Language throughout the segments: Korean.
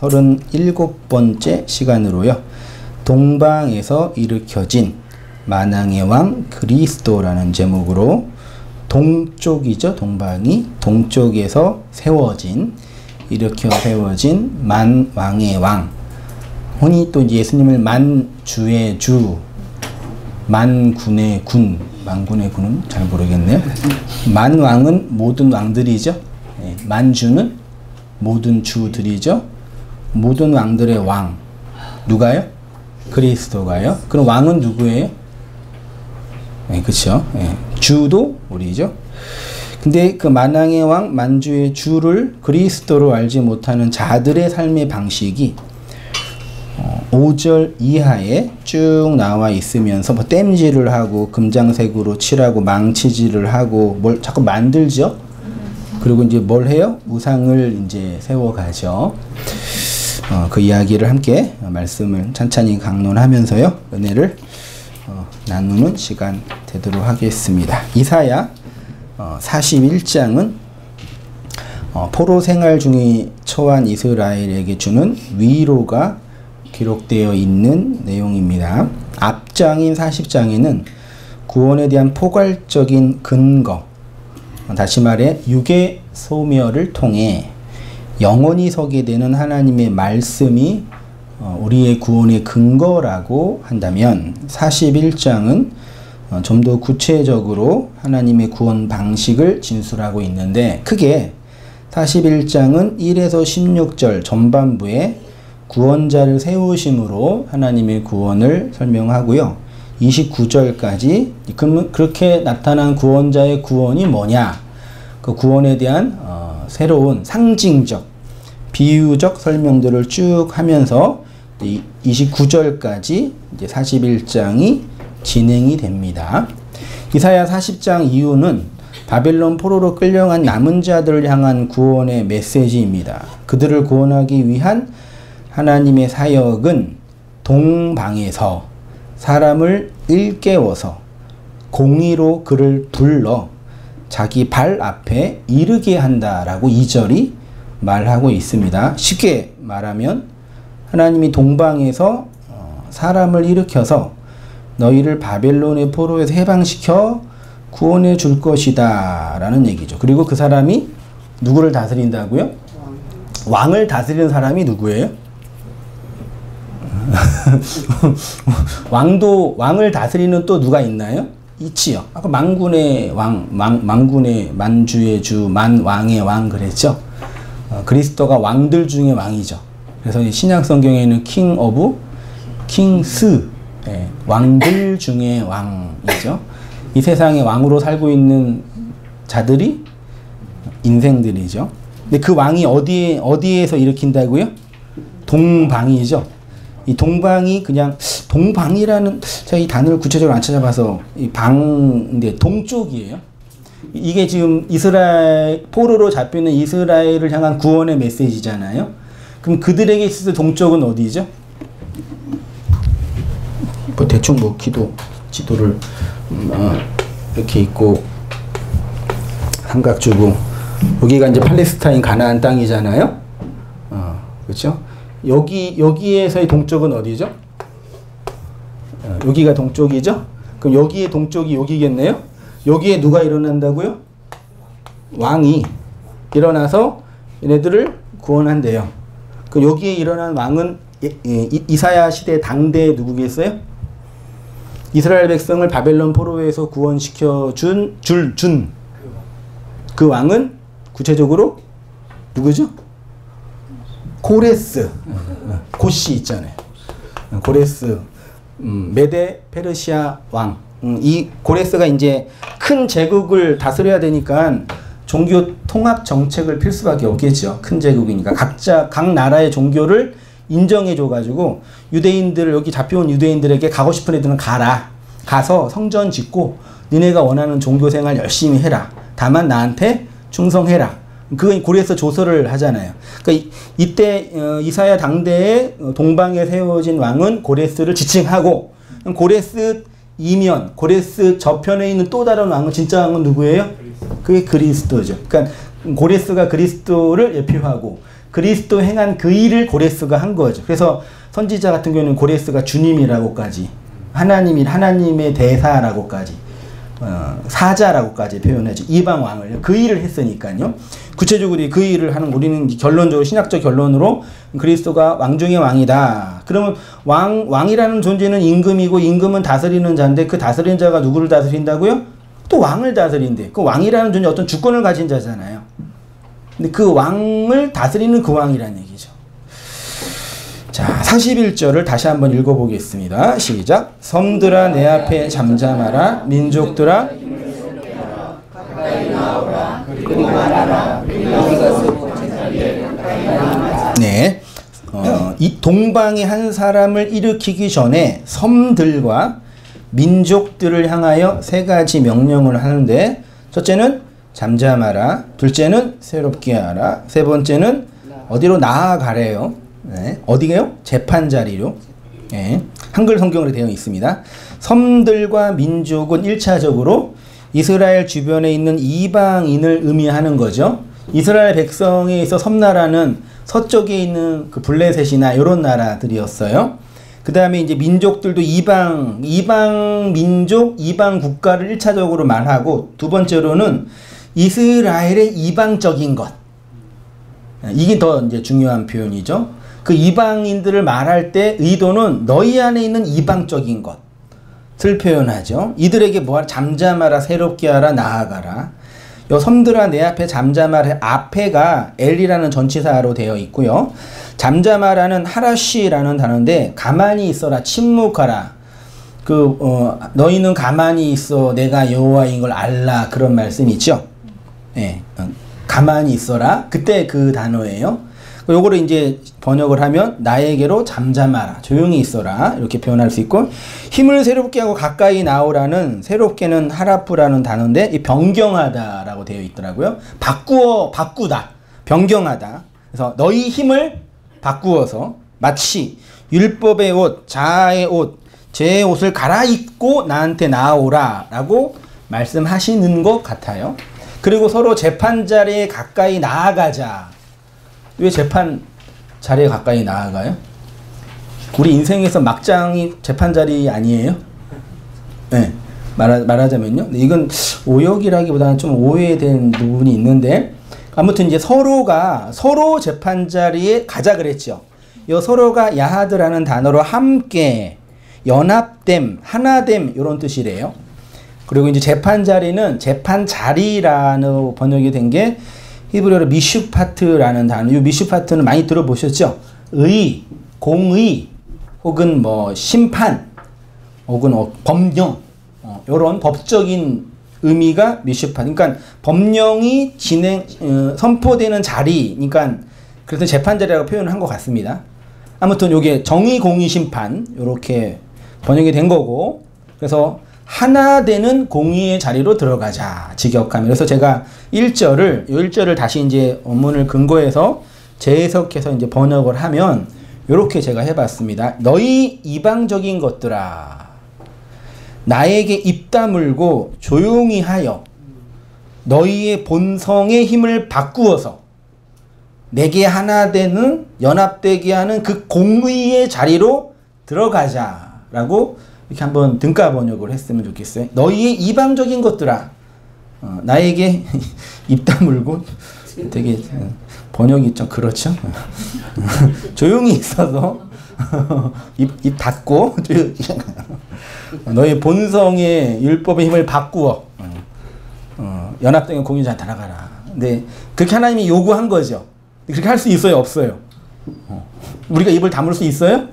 37번째 시간으로요. 동방에서 일으켜진 만왕의 왕 그리스도라는 제목으로 동쪽이죠. 동방이 동쪽에서 일으켜 세워진 만왕의 왕. 흔히 또 예수님을 만주의 주, 만군의 군, 만군의 군은 잘 모르겠네요. 만왕은 모든 왕들이죠. 만주는 모든 주들이죠. 모든 왕들의 왕. 누가요? 그리스도가요. 그럼 왕은 누구예요? 그쵸. 주도 우리죠. 근데 그 만왕의 왕, 만주의 주를 그리스도로 알지 못하는 자들의 삶의 방식이 5절 이하에 쭉 나와 있으면서 뭐 땜질을 하고 금장색으로 칠하고 망치질을 하고 뭘 자꾸 만들죠. 그리고 이제 뭘 해요? 우상을 이제 세워가죠. 그 이야기를 함께 말씀을 찬찬히 강론하면서요. 은혜를 나누는 시간 되도록 하겠습니다. 이사야 41장은 포로 생활 중에 처한 이스라엘에게 주는 위로가 기록되어 있는 내용입니다. 앞장인 40장에는 구원에 대한 포괄적인 근거, 다시 말해 육의 소멸을 통해 영원히 서게 되는 하나님의 말씀이 우리의 구원의 근거라고 한다면 41장은 좀 더 구체적으로 하나님의 구원 방식을 진술하고 있는데, 크게 41장은 1에서 16절 전반부에 구원자를 세우심으로 하나님의 구원을 설명하고요. 29절까지 그렇게 나타난 구원자의 구원이 뭐냐, 그 구원에 대한 새로운 상징적, 비유적 설명들을 쭉 하면서 29절까지 이제 41장이 진행이 됩니다. 이사야 40장 이후는 바벨론 포로로 끌려간 남은 자들을 향한 구원의 메시지입니다. 그들을 구원하기 위한 하나님의 사역은 동방에서 사람을 일깨워서 공의로 그를 불러 자기 발 앞에 이르게 한다라고 2절이 말하고 있습니다. 쉽게 말하면 하나님이 동방에서 사람을 일으켜서 너희를 바벨론의 포로에서 해방시켜 구원해 줄 것이다 라는 얘기죠. 그리고 그 사람이 누구를 다스린다고요? 왕을 다스리는 사람이 누구예요? 왕을 다스리는 또 누가 있나요? 있지요. 아까 만군의 왕, 만주의 주, 만왕의 왕 그랬죠. 그리스도가 왕들 중에 왕이죠. 그래서 신약 성경에는 킹 오브 킹스, 왕들 중에 왕이죠. 이 세상에 왕으로 살고 있는 자들이 인생들이죠. 근데 그 왕이 어디에서 일으킨다고요? 동방이죠. 이 동방이 그냥 동방이라는, 제가 이 단어를 구체적으로 안 찾아봐서 근데 동쪽이에요. 이게 지금 이스라엘 포로로 잡히는 이스라엘을 향한 구원의 메시지잖아요. 그럼 그들에게 있어서 동쪽은 어디죠? 뭐 대충 뭐 지도를 이렇게 있고 삼각주고 여기가 이제 팔레스타인 가나안 땅이잖아요. 그렇죠? 여기에서의 동쪽은 어디죠? 여기가 동쪽이죠? 그럼 여기의 동쪽이 여기겠네요? 여기에 누가 일어난다고요? 왕이 일어나서 얘네들을 구원한대요. 그럼 여기에 일어난 왕은 이사야 시대 당대 누구겠어요? 이스라엘 백성을 바벨론 포로에서 구원시켜 준 그 왕은 구체적으로 누구죠? 고레스, 고시 있잖아요. 고레스, 메데 페르시아 왕. 이 고레스가 이제 큰 제국을 다스려야 되니까 종교 통합 정책을 필 수밖에 없겠죠. 큰 제국이니까 각 나라의 종교를 인정해줘가지고 유대인들, 여기 잡혀온 유대인들에게 가고 싶은 애들은 가서 성전 짓고 니네가 원하는 종교 생활 열심히 해라. 다만 나한테 충성해라. 그건 고레스 조서를 하잖아요. 그러니까 이때 이사야 당대에 동방에 세워진 왕은 고레스를 지칭하고, 고레스 이면, 고레스 저편에 있는 또 다른 왕은, 진짜 왕은 누구예요? 그게 그리스도죠. 그러니까 고레스가 그리스도를 예표하고 그리스도 행한 그 일을 고레스가 한 거죠. 그래서 선지자 같은 경우는 고레스가 주님이라고까지, 하나님의 대사라고까지, 사자라고까지 표현하죠. 이방 왕을 그 일을 했으니까요. 구체적으로 그 일을 하는, 우리는 결론적으로 신학적 결론으로 그리스도가 왕 중의 왕이다. 그러면 왕이라는 존재는 임금이고, 임금은 다스리는 자인데, 그 다스리는 자가 누구를 다스린다고요? 또 왕을 다스린대. 그 왕이라는 존재 어떤 주권을 가진 자잖아요. 근데 그 왕을 다스리는 그 왕이라는 얘기죠. 자, 41절을 다시 한번 읽어보겠습니다. 시작. 섬들아 내 앞에 잠잠하라. 민족들아 네, 이 동방의 한 사람을 일으키기 전에 섬들과 민족들을 향하여 세 가지 명령을 하는데, 첫째는 잠잠하라, 둘째는 새롭게 하라, 세 번째는 어디로 나아가래요. 네, 어디게요? 재판자리로. 네, 한글 성경으로 되어 있습니다. 섬들과 민족은 1차적으로 이스라엘 주변에 있는 이방인을 의미하는 거죠. 이스라엘 백성에 있어 섬나라는 서쪽에 있는 그 블레셋이나 이런 나라들이었어요. 그 다음에 이제 민족들도 이방 민족, 이방 국가를 1차적으로 말하고, 두 번째로는 이스라엘의 이방적인 것. 이게 더 이제 중요한 표현이죠. 그 이방인들을 말할 때 의도는 너희 안에 있는 이방적인 것을 표현하죠. 이들에게 뭐하라? 잠잠하라, 새롭게 하라, 나아가라. 요 섬들아 내 앞에 잠잠하라, 앞에가 엘이라는 전치사로 되어 있고요. 잠잠하라는 하라시라는 단어인데, 가만히 있어라, 침묵하라. 너희는 가만히 있어, 내가 여호와인 걸 알라, 그런 말씀이죠. 예, 가만히 있어라. 그때 그 단어예요. 요거를 이제 번역을 하면 나에게로 잠잠하라, 조용히 있어라, 이렇게 표현할 수 있고, 힘을 새롭게 하고 가까이 나오라는, 새롭게는 하라프라는 단어인데, 이 변경하다라고 되어 있더라고요. 바꾸다, 변경하다. 그래서 너희 힘을 바꾸어서 마치 율법의 옷, 자아의 옷, 제 옷을 갈아입고 나한테 나아오라 라고 말씀하시는 것 같아요. 그리고 서로 재판 자리에 가까이 나아가자. 왜 재판 자리에 가까이 나아가요? 우리 인생에서 막장이 재판 자리 아니에요? 네, 말하자면요. 이건 오역이라기보다는 좀 오해된 부분이 있는데, 아무튼 이제 서로 재판 자리에 가자 그랬죠. 이 서로가 야하드라는 단어로 함께, 연합됨, 하나됨, 이런 뜻이래요. 그리고 이제 재판 자리는 재판 자리라는 번역이 된 게 히브리어로 미슈파트라는 단어. 이 미슈파트는 많이 들어보셨죠? 의, 공의, 혹은 뭐 심판, 혹은 법령, 이런 법적인 의미가 미슈파트. 그러니까 법령이 선포되는 자리, 그러니까 그래서 재판 자리라고 표현을 한 것 같습니다. 아무튼 이게 정의, 공의, 심판 이렇게 번역이 된 거고, 그래서 하나 되는 공의의 자리로 들어가자, 직역하면. 그래서 제가 1절을 다시 이제 원문을 근거해서 재해석해서 이제 번역을 하면 이렇게 제가 해봤습니다. 너희 이방적인 것들아, 나에게 입 다물고 조용히 하여 너희의 본성의 힘을 바꾸어서 내게 하나 되는, 연합되게 하는 그 공의의 자리로 들어가자라고 이렇게 한번 등가 번역을 했으면 좋겠어요. 너희의 이방적인 것들아, 나에게 입 다물고, 되게 번역이 좀 그렇죠. 조용히 있어서 입 닫고 너희 본성의 율법의 힘을 바꾸어 연합된 공유자 달아가라. 근데 그렇게 하나님이 요구한 거죠. 그렇게 할 수 있어요, 없어요? 우리가 입을 다물 수 있어요?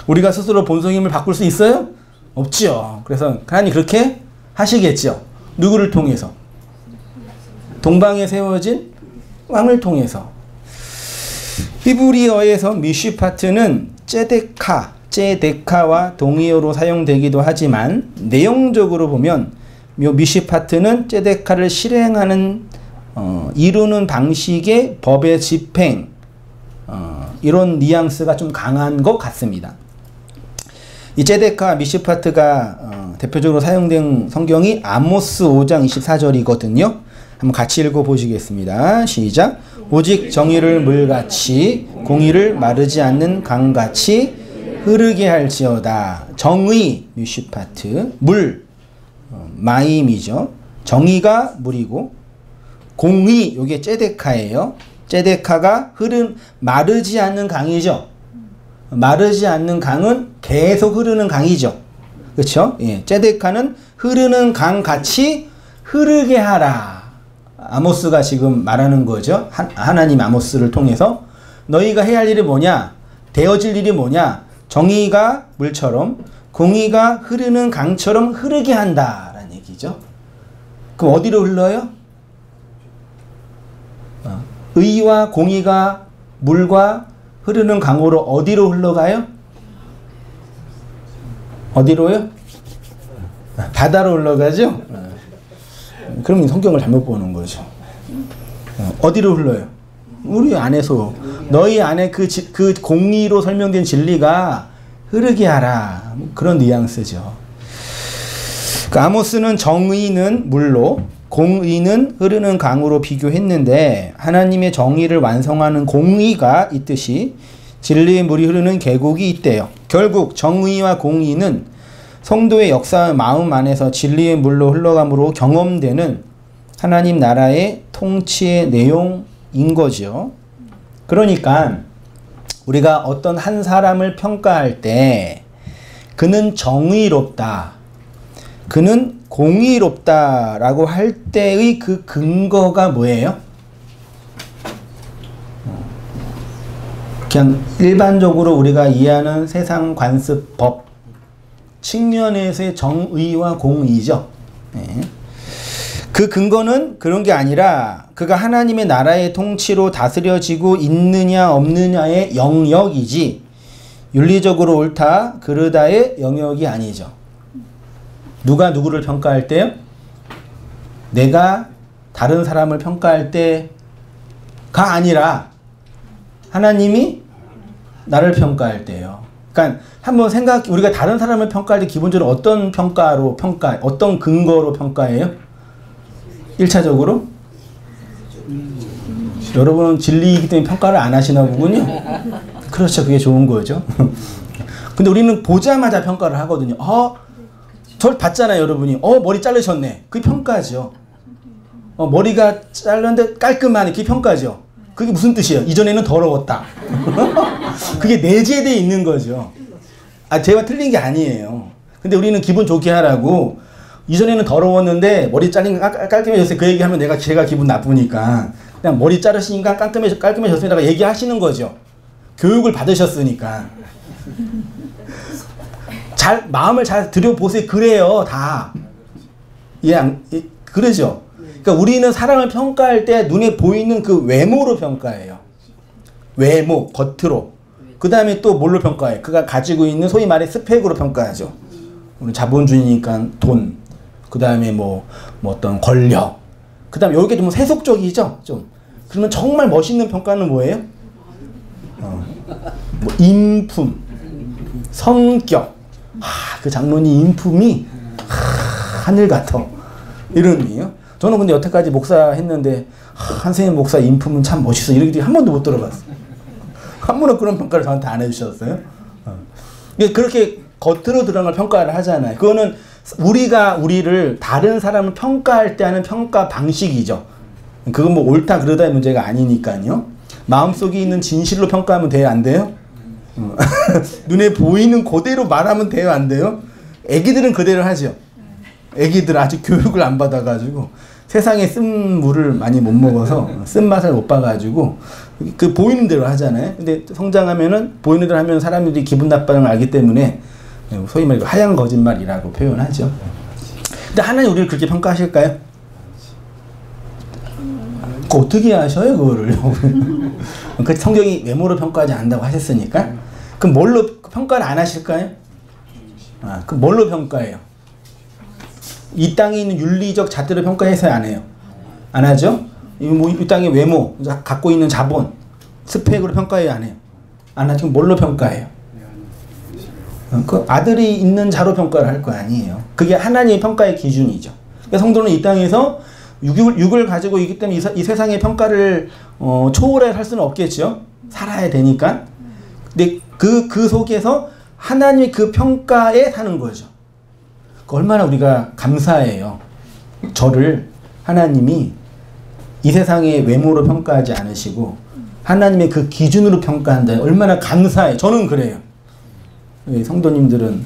우리가 스스로 본성의 힘을 바꿀 수 있어요? 없죠. 그래서 하나님 그렇게 하시겠죠. 누구를 통해서? 동방에 세워진 왕을 통해서. 히브리어에서 미슈파트는 째데카와 동의어로 사용되기도 하지만, 내용적으로 보면 이 미슈파트는 째데카를 실행하는, 이루는 방식의 법의 집행, 이런 뉘앙스가 좀 강한 것 같습니다. 이 째데카 미슈파트가 대표적으로 사용된 성경이 아모스 5장 24절이거든요. 한번 같이 읽어보시겠습니다. 시작. 오직 정의를 물같이 공의를 마르지 않는 강같이 흐르게 할지어다. 정의 뮤슈파트 물 마임이죠. 정의가 물이고 공의 요게 째데카예요. 째데카가 마르지 않는 강이죠. 마르지 않는 강은 계속 흐르는 강이죠. 그렇죠? 예, 째데카는 흐르는 강 같이 흐르게 하라. 아모스가 지금 말하는 거죠. 하나님 아모스를 통해서 너희가 해야 할 일이 뭐냐? 되어질 일이 뭐냐? 정의가 물처럼 공의가 흐르는 강처럼 흐르게 한다라는 얘기죠. 그럼 어디로 흘러요? 의와 공의가 물과 흐르는 강으로 어디로 흘러가요? 어디로요? 바다로 흘러가죠? 그럼 성경을 잘못 보는 거죠. 어디로 흘러요? 우리 안에서 너희 안에 그 공의로 설명된 진리가 흐르게 하라. 그런 뉘앙스죠. 그 아모스는 정의는 물로 공의는 흐르는 강으로 비교했는데 하나님의 정의를 완성하는 공의가 있듯이 진리의 물이 흐르는 계곡이 있대요. 결국 정의와 공의는 성도의 역사의 마음 안에서 진리의 물로 흘러감으로 경험되는 하나님 나라의 통치의 내용인 거죠. 그러니까 우리가 어떤 한 사람을 평가할 때 그는 정의롭다, 그는 공의롭다라고 할 때의 그 근거가 뭐예요? 그냥 일반적으로 우리가 이해하는 세상 관습법 측면에서의 정의와 공의죠. 네. 그 근거는 그런 게 아니라 그가 하나님의 나라의 통치로 다스려지고 있느냐 없느냐의 영역이지 윤리적으로 옳다 그르다의 영역이 아니죠. 누가 누구를 평가할 때요? 내가 다른 사람을 평가할 때가 아니라 하나님이 나를 평가할 때요. 그러니까 한번 우리가 다른 사람을 평가할 때 기본적으로 어떤 어떤 근거로 평가해요? 1차적으로? 여러분은 진리이기 때문에 평가를 안 하시나 보군요. 그렇죠. 그게 좋은 거죠. 근데 우리는 보자마자 평가를 하거든요. 저를 봤잖아요, 여러분이. 머리 자르셨네. 그게 평가죠. 머리가 잘랐는데 깔끔하네. 그게 평가죠. 그게 무슨 뜻이에요? 이전에는 더러웠다. 그게 내재되어 있는 거죠. 제가 틀린 게 아니에요. 근데 우리는 기분 좋게 하라고 이전에는 더러웠는데 머리 잘린 거 깔끔해졌어요. 그 얘기하면 제가 기분 나쁘니까 그냥 머리 자르시니까 깔끔해졌습니다. 얘기하시는 거죠. 교육을 받으셨으니까. 마음을 잘 들여보세요. 그래요, 다. 그러죠. 그러니까 우리는 사람을 평가할 때 눈에 보이는 그 외모로 평가해요. 외모, 겉으로. 그 다음에 또 뭘로 평가해요? 그가 가지고 있는 소위 말해 스펙으로 평가하죠. 우리 자본주의니까 돈. 그 다음에 뭐 어떤 권력. 그 다음에 여기 좀 세속적이죠? 좀. 그러면 정말 멋있는 평가는 뭐예요? 인품, 성격. 그 장로님 인품이 하늘 같아. 이런 의미예요. 저는 근데 여태까지 목사 했는데 한세인 목사 인품은 참 멋있어. 이런 얘기 한 번도 못 들어봤어요. 한 번도 그런 평가를 저한테 안 해주셨어요. 그렇게 겉으로 드러난 걸 평가를 하잖아요. 그거는 우리를 다른 사람을 평가할 때 하는 평가 방식이죠. 그건 뭐 옳다 그르다의 문제가 아니니까요. 마음속에 있는 진실로 평가하면 돼요? 안 돼요? 눈에 보이는 그대로 말하면 돼요? 안 돼요? 애기들은 그대로 하죠. 애기들 아직 교육을 안 받아가지고 세상에 쓴물을 많이 못 먹어서 쓴맛을 못 봐가지고 그 보이는 대로 하잖아요. 근데 성장하면은 보이는 대로 하면 사람들이 기분 나빠하는 걸 알기 때문에 소위 말해 하얀 거짓말이라고 표현하죠. 근데 하나님 우리를 그렇게 평가하실까요? 어떻게 하셔요 그거를? 그 성경이 외모로 평가하지 않는다고 하셨으니까 그럼 뭘로 평가를 안 하실까요? 그럼 뭘로 평가해요? 이 땅에 있는 윤리적 잣들을 평가해서 안 해요. 안 하죠? 이 땅의 외모, 갖고 있는 자본, 스펙으로 평가해요? 안 해요? 안 하죠? 뭘로 평가해요? 그 아들이 있는 자로 평가를 할 거 아니에요. 그게 하나님의 평가의 기준이죠. 그러니까 성도는 이 땅에서 육을 가지고 있기 때문에 이 세상의 평가를 초월해 살 수는 없겠죠. 살아야 되니까. 근데 그 속에서 하나님의 그 평가에 사는 거죠. 얼마나 우리가 감사해요. 저를 하나님이 이 세상의 외모로 평가하지 않으시고 하나님의 그 기준으로 평가한다. 얼마나 감사해요. 저는 그래요. 성도님들은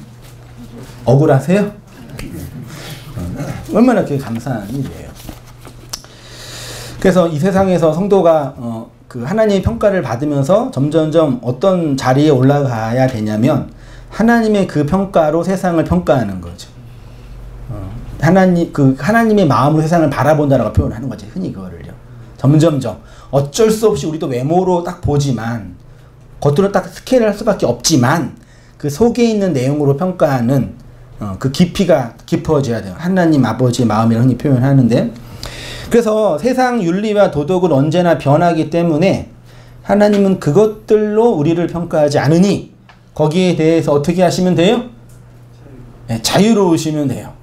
억울하세요? 얼마나 그게 감사한 일이에요. 그래서 이 세상에서 성도가 그 하나님의 평가를 받으면서 점점점 어떤 자리에 올라가야 되냐면 하나님의 그 평가로 세상을 평가하는 거죠. 하나님의 마음으로 세상을 바라본다라고 표현하는 거지. 흔히 그거를요. 점점점 어쩔 수 없이 우리도 외모로 딱 보지만 겉으로 딱 스캔을 할 수밖에 없지만 그 속에 있는 내용으로 평가하는 그 깊이가 깊어져야 돼요. 하나님 아버지의 마음이라고 흔히 표현하는데, 그래서 세상 윤리와 도덕은 언제나 변하기 때문에 하나님은 그것들로 우리를 평가하지 않으니 거기에 대해서 어떻게 하시면 돼요? 네, 자유로우시면 돼요.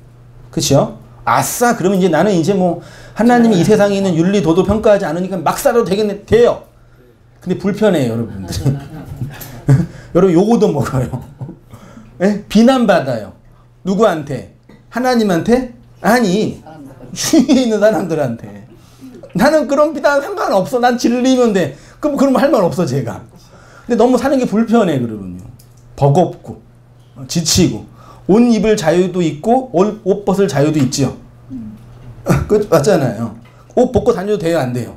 그렇죠? 아싸, 그러면 이제 나는 이제 뭐 하나님이 이 세상에 있는 윤리 도덕 평가하지 않으니까 막 살아도 돼요. 근데 불편해요, 여러분들. 여러분 요거도 먹어요. 네? 비난받아요. 누구한테? 하나님한테? 아니, 주위에 있는 사람들한테. 나는 그런 비난 상관없어. 난 진리면 돼. 그럼 할 말 없어, 제가. 근데 너무 사는 게 불편해, 그러면요. 버겁고, 지치고, 옷 입을 자유도 있고, 옷 벗을 자유도 있지요. 맞잖아요. 옷 벗고 다녀도 돼요, 안 돼요?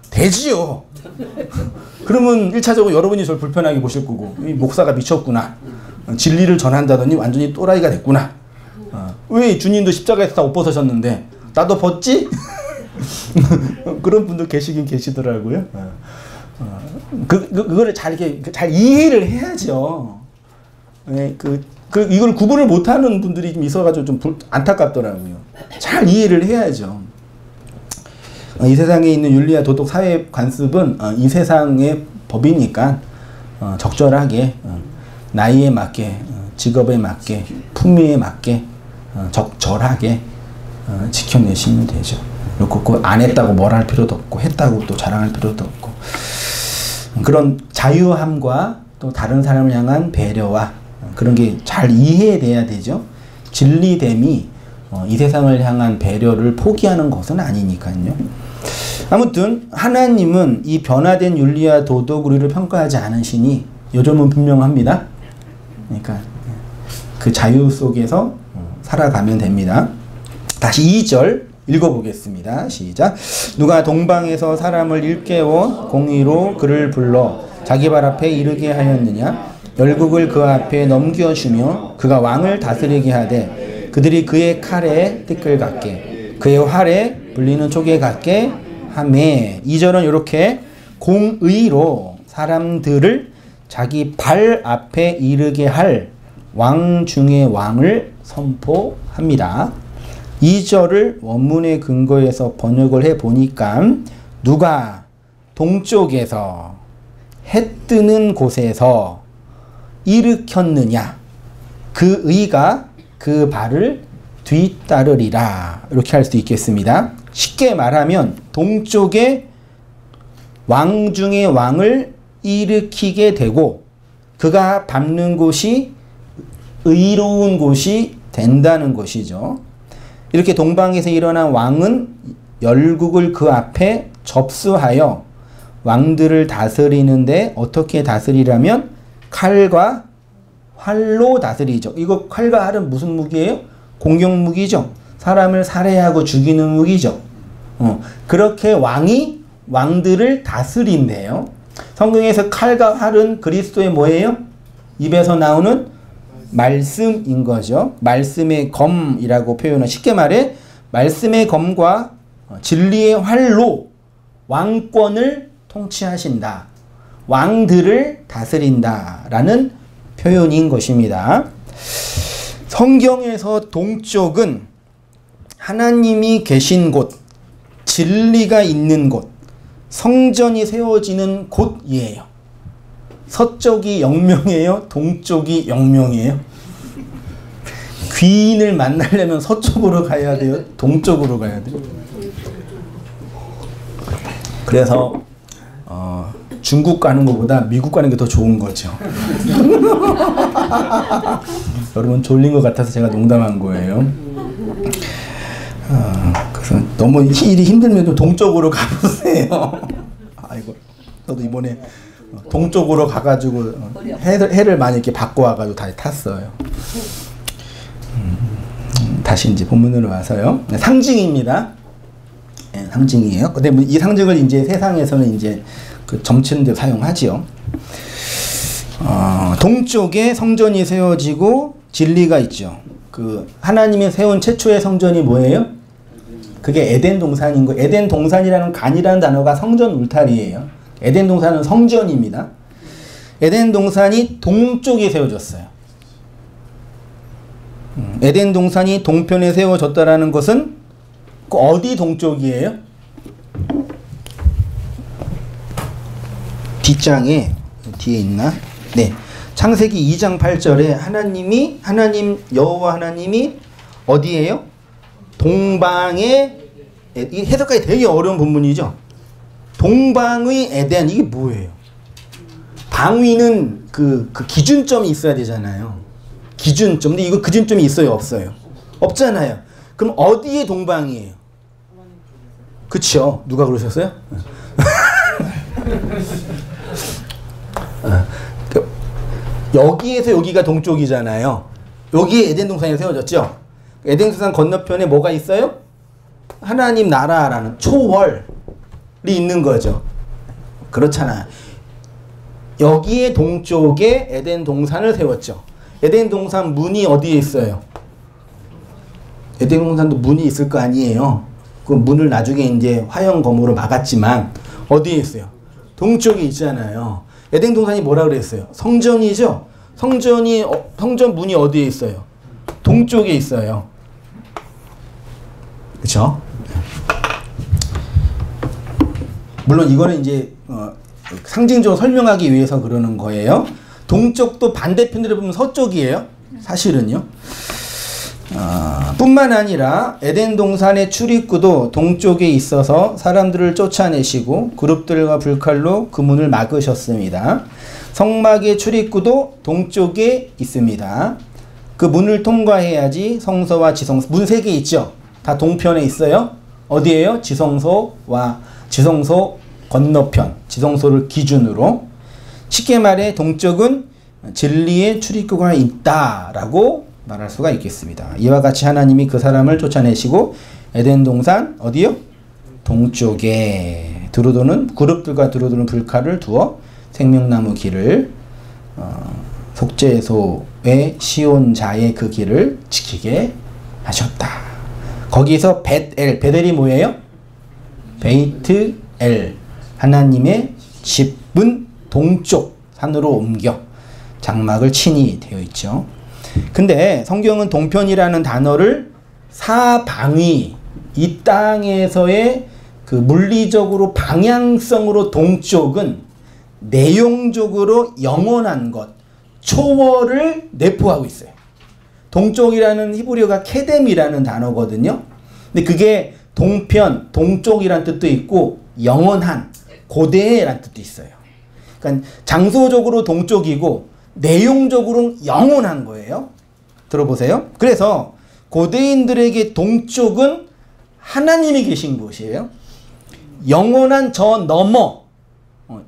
되지요. 그러면 1차적으로 여러분이 저를 불편하게 보실 거고, 이 목사가 미쳤구나. 진리를 전한다더니 완전히 또라이가 됐구나. 왜 주님도 십자가에서 다 옷 벗으셨는데 나도 벗지? 그런 분들 계시긴 계시더라고요. 그거를 잘 이해를 해야죠. 네, 이걸 구분을 못하는 분들이 좀 있어가지고 좀 안타깝더라고요. 잘 이해를 해야죠. 이 세상에 있는 윤리와 도덕 사회 관습은 이 세상의 법이니까 적절하게 나이에 맞게 직업에 맞게 품위에 맞게 적절하게 지켜내시면 되죠. 그리고 안 했다고 뭘 할 필요도 없고 했다고 또 자랑할 필요도 없고 그런 자유함과 또 다른 사람을 향한 배려와 그런 게 잘 이해돼야 되죠. 진리됨이 이 세상을 향한 배려를 포기하는 것은 아니니까요. 아무튼 하나님은 이 변화된 윤리와 도덕 우리를 평가하지 않으시니 요 점은 분명합니다. 그러니까 그 자유 속에서 살아가면 됩니다. 다시 2절 읽어보겠습니다. 시작. 누가 동방에서 사람을 일깨워 공의로 그를 불러 자기 발 앞에 이르게 하였느냐? 열국을 그 앞에 넘겨주며 그가 왕을 다스리게 하되 그들이 그의 칼에 티끌 같게 그의 활에 불리는 촉에 같게 하매. 2절은 이렇게 공의로 사람들을 자기 발 앞에 이르게 할 왕 중의 왕을 선포합니다. 2절을 원문의 근거에서 번역을 해보니까 누가 동쪽에서 해 뜨는 곳에서 일으켰느냐 그 의가 그 발을 뒤따르리라 이렇게 할 수 있겠습니다. 쉽게 말하면 동쪽에 왕 중의 왕을 일으키게 되고 그가 밟는 곳이 의로운 곳이 된다는 것이죠. 이렇게 동방에서 일어난 왕은 열국을 그 앞에 접수하여 왕들을 다스리는데 어떻게 다스리라면 칼과 활로 다스리죠. 이거 칼과 활은 무슨 무기예요? 공격 무기죠. 사람을 살해하고 죽이는 무기죠. 그렇게 왕이 왕들을 다스린대요. 성경에서 칼과 활은 그리스도의 뭐예요? 입에서 나오는 말씀인 거죠. 말씀의 검이라고 표현은 쉽게 말해 말씀의 검과 진리의 활로 왕권을 통치하신다. 왕들을 다스린다 라는 표현인 것입니다. 성경에서 동쪽은 하나님이 계신 곳, 진리가 있는 곳, 성전이 세워지는 곳이에요. 서쪽이 영명이에요? 동쪽이 영명이에요? 귀인을 만나려면 서쪽으로 가야 돼요? 동쪽으로 가야 돼요? 그래서 중국 가는 것보다 미국 가는 게 더 좋은 거죠. 여러분 졸린 것 같아서 제가 농담한 거예요. 그래서 너무 일이 힘들면 동쪽으로 가보세요. 아이고, 저도 이번에 동쪽으로 가가지고 해를 많이 이렇게 바꿔와가지고 다시 탔어요. 다시 이제 본문으로 와서요. 상징입니다. 네, 상징이에요. 근데 이 상징을 이제 세상에서는 이제 그 점치는 데 사용하지요. 동쪽에 성전이 세워지고 진리가 있죠. 그 하나님이 세운 최초의 성전이 뭐예요? 그게 에덴 동산인 거. 에덴 동산이라는 간이라는 단어가 성전 울타리예요. 에덴 동산은 성전입니다. 에덴 동산이 동쪽에 세워졌어요. 에덴 동산이 동편에 세워졌다라는 것은 그 어디 동쪽이에요? 뒷장에 뒤에 있나? 네. 창세기 2장 8절에 하나님 여호와 하나님이 어디에요? 동방에, 이 해석하기 되게 어려운 본문이죠. 동방의 에덴, 이게 뭐예요? 방위는 그 기준점이 있어야 되잖아요. 기준점. 근데 이거 기준점이 있어요, 없어요? 없잖아요. 그럼 어디에 동방이에요? 그쵸? 누가 그러셨어요? 여기에서 여기가 동쪽이잖아요. 여기에 에덴 동산이 세워졌죠. 에덴 동산 건너편에 뭐가 있어요? 하나님 나라라는 초월이 있는 거죠. 그렇잖아요. 여기에 동쪽에 에덴 동산을 세웠죠. 에덴 동산 문이 어디에 있어요? 에덴 동산도 문이 있을 거 아니에요. 그 문을 나중에 이제 화형검으로 막았지만 어디에 있어요? 동쪽에 있잖아요. 에덴 동산이 뭐라 그랬어요? 성전이죠. 성전 문이 어디에 있어요? 동쪽에 있어요. 그렇죠? 물론 이거는 이제 상징적으로 설명하기 위해서 그러는 거예요. 동쪽도 반대편으로 보면 서쪽이에요. 사실은요. 뿐만 아니라 에덴 동산의 출입구도 동쪽에 있어서 사람들을 쫓아내시고 그룹들과 불칼로 그 문을 막으셨습니다. 성막의 출입구도 동쪽에 있습니다. 그 문을 통과해야지 성소와 지성소, 문 3개 있죠. 다 동편에 있어요. 어디에요? 지성소 건너편, 지성소를 기준으로. 쉽게 말해 동쪽은 진리의 출입구가 있다라고 말할 수가 있겠습니다. 이와 같이 하나님이 그 사람을 쫓아내시고 에덴 동산 어디요? 동쪽에 그룹들과 두루도는 불칼을 두어 생명나무 길을 속죄소의 시온자의 그 길을 지키게 하셨다. 거기서 베델이 뭐예요? 베이트엘, 하나님의 집은 동쪽 산으로 옮겨 장막을 치니 되어 있죠. 근데 성경은 동편이라는 단어를 사방위, 이 땅에서의 그 물리적으로 방향성으로 동쪽은 내용적으로 영원한 것, 초월을 내포하고 있어요. 동쪽이라는 히브리어가 케뎀이라는 단어거든요. 근데 그게 동편, 동쪽이란 뜻도 있고 영원한, 고대란 뜻도 있어요. 그러니까 장소적으로 동쪽이고 내용적으로 영원한 거예요. 들어보세요. 그래서 고대인들에게 동쪽은 하나님이 계신 곳이에요. 영원한 저 너머,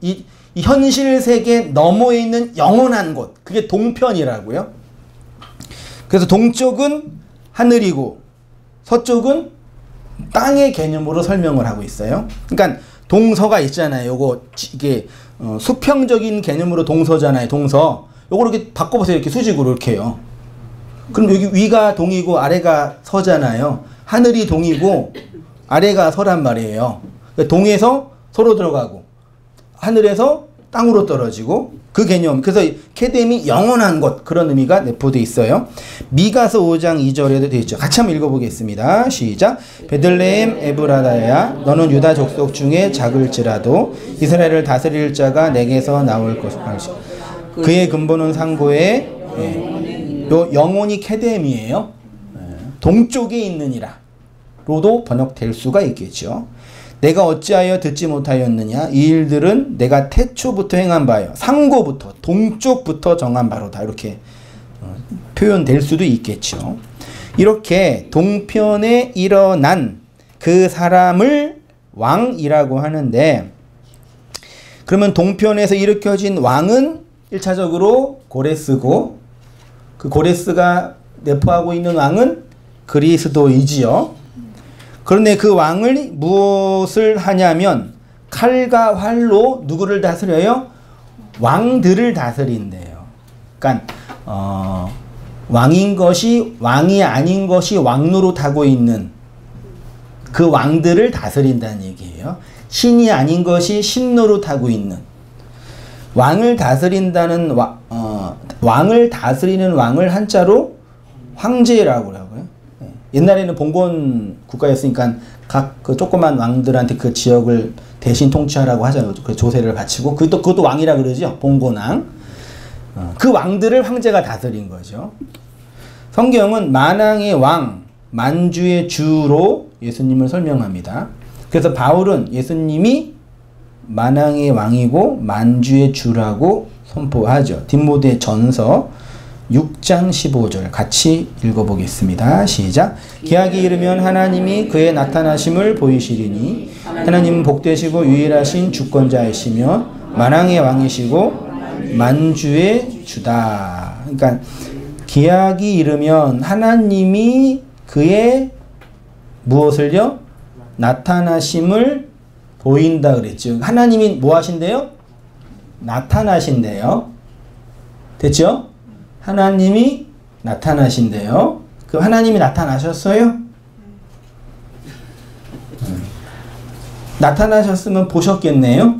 이 현실 세계 너머에 있는 영원한 곳, 그게 동편이라고요. 그래서 동쪽은 하늘이고 서쪽은 땅의 개념으로 설명을 하고 있어요. 그러니까 동서가 있잖아요. 요거 이게 수평적인 개념으로 동서잖아요. 동서. 요걸 이렇게 바꿔보세요. 이렇게 수직으로 이렇게요. 그럼 여기 위가 동이고 아래가 서잖아요. 하늘이 동이고 아래가 서란 말이에요. 동에서 서로 들어가고 하늘에서 땅으로 떨어지고 그 개념. 그래서 케뎀이 영원한 것, 그런 의미가 내포되어 있어요. 미가서 5장 2절에도 되어 있죠. 같이 한번 읽어보겠습니다. 시작. 베들레헴 에브라다야, 너는 유다 족속 중에 작을지라도 이스라엘을 다스릴 자가 내게서 나올 것이다. 그의 근본은 상고에, 요 영혼이 케뎀이에요. 동쪽에 있느니라 로도 번역될 수가 있겠죠. 내가 어찌하여 듣지 못하였느냐? 이 일들은 내가 태초부터 행한 바요. 상고부터 동쪽부터 정한 바로다. 이렇게 표현될 수도 있겠죠. 이렇게 동편에 일어난 그 사람을 왕이라고 하는데, 그러면 동편에서 일으켜진 왕은 1차적으로 고레스고, 그 고레스가 내포하고 있는 왕은 그리스도이지요. 그런데 그 왕을 무엇을 하냐면 칼과 활로 누구를 다스려요? 왕들을 다스린대요. 그러니까 왕인 것이 왕이 아닌 것이 왕노릇하고 있는 그 왕들을 다스린다는 얘기예요. 신이 아닌 것이 신노릇하고 있는 왕을 다스린다는 왕을 다스리는 왕을 한자로 황제라고 하고요. 옛날에는 봉건 국가였으니까 각 그 조그만 왕들한테 그 지역을 대신 통치하라고 하잖아요. 그 조세를 바치고 그것도 왕이라 그러죠. 봉건왕. 그 왕들을 황제가 다스린 거죠. 성경은 만왕의 왕, 만주의 주로 예수님을 설명합니다. 그래서 바울은 예수님이 만왕의 왕이고 만주의 주라고 선포하죠. 디모데 전서 6장 15절 같이 읽어보겠습니다. 시작. 기약이 이르면 하나님이 그의 나타나심을 보이시리니 하나님은 복되시고 유일하신 주권자이시며 만왕의 왕이시고 만주의 주다. 그러니까 기약이 이르면 하나님이 그의 무엇을요? 나타나심을 보인다 그랬죠. 하나님이 뭐 하신대요? 나타나신대요. 됐죠? 하나님이 나타나신대요. 그 하나님이 나타나셨어요? 나타나셨으면 보셨겠네요?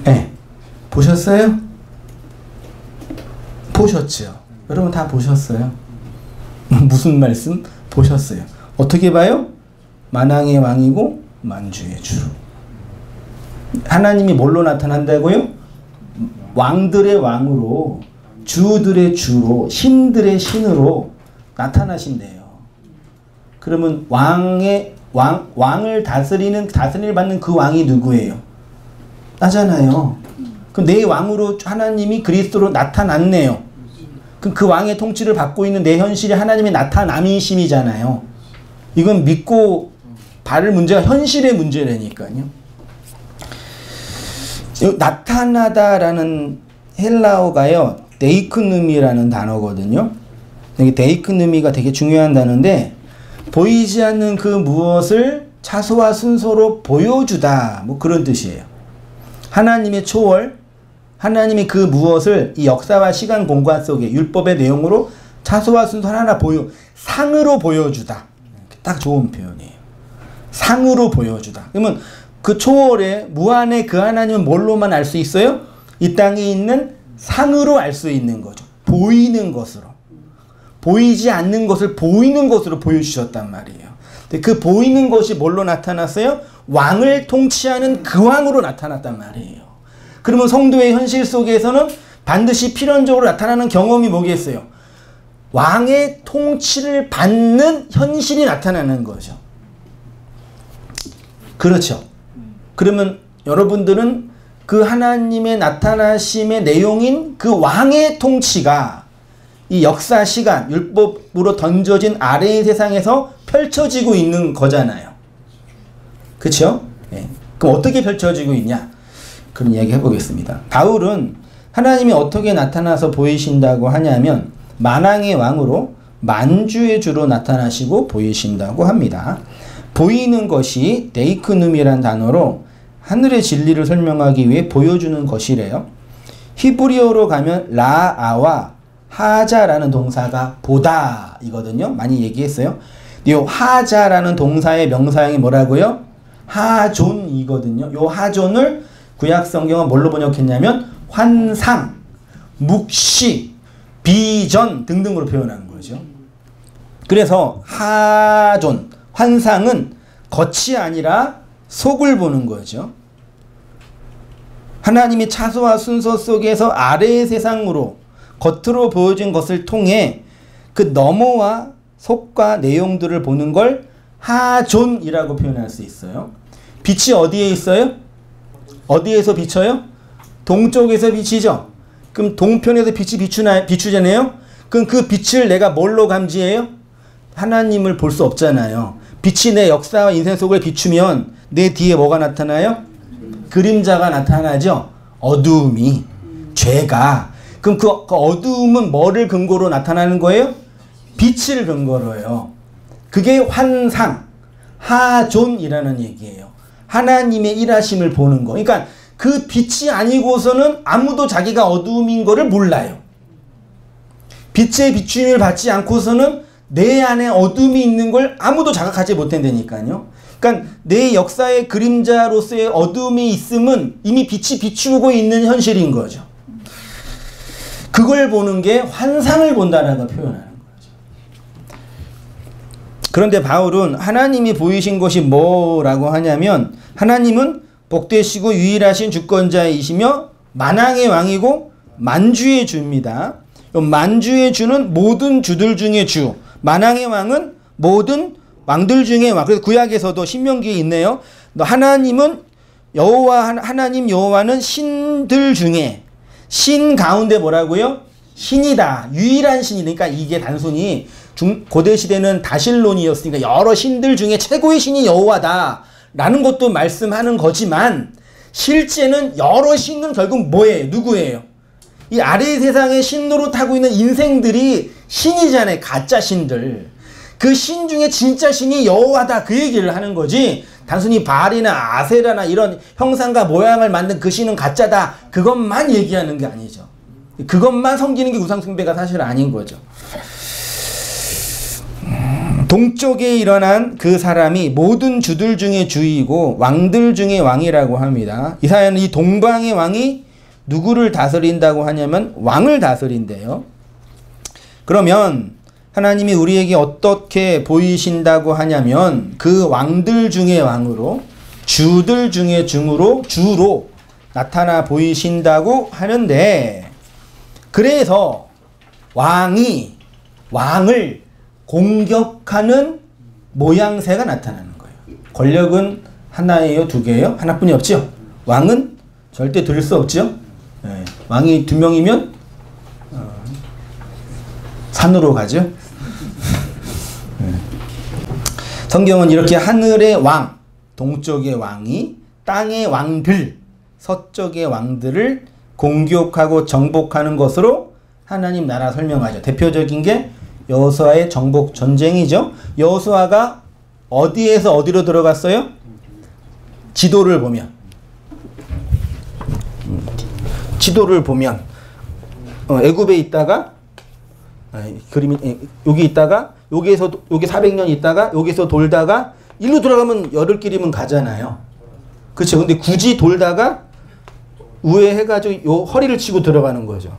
네. 보셨어요? 보셨죠? 여러분 다 보셨어요? 무슨 말씀? 보셨어요. 어떻게 봐요? 만왕의 왕이고 만주의 주. 하나님이 뭘로 나타난다고요? 왕들의 왕으로, 주들의 주로, 신들의 신으로 나타나신대요. 그러면 왕을 다스림을 받는 그 왕이 누구예요? 나잖아요. 그럼 내 왕으로 하나님이 그리스도로 나타났네요. 그럼 그 왕의 통치를 받고 있는 내 현실이 하나님의 나타남이심이잖아요. 이건 믿고 바를 문제가 현실의 문제라니까요. 나타나다라는 헬라어가요, 데이크누미라는 단어거든요. 여기 데이크누미가 되게 중요한 단어인데, 보이지 않는 그 무엇을 차소와 순서로 보여주다, 뭐 그런 뜻이에요. 하나님의 초월, 하나님이 그 무엇을 이 역사와 시간 공간 속에 율법의 내용으로 차소와 순서 하나 상으로 보여주다. 딱 좋은 표현이에요. 상으로 보여주다. 그러면 그 초월의 무한의 그 하나님은 뭘로만 알 수 있어요? 이 땅에 있는 상으로 알 수 있는 거죠. 보이는 것으로. 보이지 않는 것을 보이는 것으로 보여주셨단 말이에요. 근데 그 보이는 것이 뭘로 나타났어요? 왕을 통치하는 그 왕으로 나타났단 말이에요. 그러면 성도의 현실 속에서는 반드시 필연적으로 나타나는 경험이 뭐겠어요? 왕의 통치를 받는 현실이 나타나는 거죠. 그렇죠. 그러면 여러분들은 그 하나님의 나타나심의 내용인 그 왕의 통치가 이 역사 시간, 율법으로 던져진 아래의 세상에서 펼쳐지고 있는 거잖아요. 그렇죠? 네. 그럼 어떻게 펼쳐지고 있냐? 그런 이야기 해보겠습니다. 바울은 하나님이 어떻게 나타나서 보이신다고 하냐면 만왕의 왕으로 만주의 주로 나타나시고 보이신다고 합니다. 보이는 것이 데이크눔이란 단어로 하늘의 진리를 설명하기 위해 보여주는 것이래요. 히브리어로 가면 라아와 하자라는 동사가 보다 이거든요. 많이 얘기했어요. 이 하자라는 동사의 명사형이 뭐라고요? 하존이거든요. 이 하존을 구약 성경은 뭘로 번역했냐면 환상, 묵시, 비전 등등으로 표현한 거죠. 그래서 하존, 환상은 겉이 아니라 속을 보는 거죠. 하나님이 차소와 순서 속에서 아래의 세상으로 겉으로 보여진 것을 통해 그 너머와 속과 내용들을 보는 걸 하존이라고 표현할 수 있어요. 빛이 어디에 있어요? 어디에서 비쳐요? 동쪽에서 비치죠. 그럼 동편에서 빛이 비추잖아요. 그럼 그 빛을 내가 뭘로 감지해요? 하나님을 볼 수 없잖아요. 빛이 내 역사와 인생 속을 비추면 내 뒤에 뭐가 나타나요? 그림자가 나타나죠. 어두움이, 죄가. 그럼 그 어두움은 뭐를 근거로 나타나는 거예요? 빛을 근거로요. 그게 환상, 하존이라는 얘기예요. 하나님의 일하심을 보는 거. 그러니까 그 빛이 아니고서는 아무도 자기가 어두움인 거를 몰라요. 빛의 비추임을 받지 않고서는 내 안에 어둠이 있는 걸 아무도 자각하지 못한다니까요. 그러니까 내 역사의 그림자로서의 어둠이 있음은 이미 빛이 비추고 있는 현실인 거죠. 그걸 보는 게 환상을 본다라고 표현하는 거죠. 그런데 바울은 하나님이 보이신 것이 뭐라고 하냐면 하나님은 복되시고 유일하신 주권자이시며 만왕의 왕이고 만주의 주입니다. 만주의 주는 모든 주들 중에 주, 만왕의 왕은 모든 왕들 중에 왕. 그래서 구약에서도 신명기에 있네요. 하나님은 하나님 여호와는 신들 중에 신 가운데 뭐라고요? 신이다. 유일한 신이니까 이게 단순히 고대 시대는 다실론이었으니까 여러 신들 중에 최고의 신이 여호와다 라는 것도 말씀하는 거지만 실제는 여러 신은 결국 뭐예요? 누구예요? 이 아래 세상의 신 노릇하고 있는 인생들이 신이잖아요. 가짜 신들. 그 신 중에 진짜 신이 여호와다 그 얘기를 하는 거지 단순히 바알이나 아세라나 이런 형상과 모양을 만든 그 신은 가짜다 그것만 얘기하는 게 아니죠. 그것만 섬기는 게 우상숭배가 사실 아닌 거죠. 동쪽에 일어난 그 사람이 모든 주들 중에 주이고 왕들 중에 왕이라고 합니다. 이사야는 이 동방의 왕이 누구를 다스린다고 하냐면 왕을 다스린대요. 그러면 하나님이 우리에게 어떻게 보이신다고 하냐면 그 왕들 중에 왕으로 주들 중에 주로 나타나 보이신다고 하는데 그래서 왕을 공격하는 모양새가 나타나는 거예요. 권력은 하나예요? 두 개예요? 하나뿐이 없죠? 왕은 절대 들을 수 없죠? 네. 왕이 두 명이면 산으로 가죠? 네. 성경은 이렇게 하늘의 왕, 동쪽의 왕이 땅의 왕들, 서쪽의 왕들을 공격하고 정복하는 것으로 하나님 나라 설명하죠. 대표적인 게 여호수아의 정복 전쟁이죠. 여호수아가 어디에서 어디로 들어갔어요? 지도를 보면 애굽에 있다가 그림이 여기 있다가 여기에서 여기 400년 있다가 여기서 돌다가 일로 들어가면 열흘길이면 가잖아요. 그렇죠. 근데 굳이 돌다가 우회해가지고 요 허리를 치고 들어가는 거죠.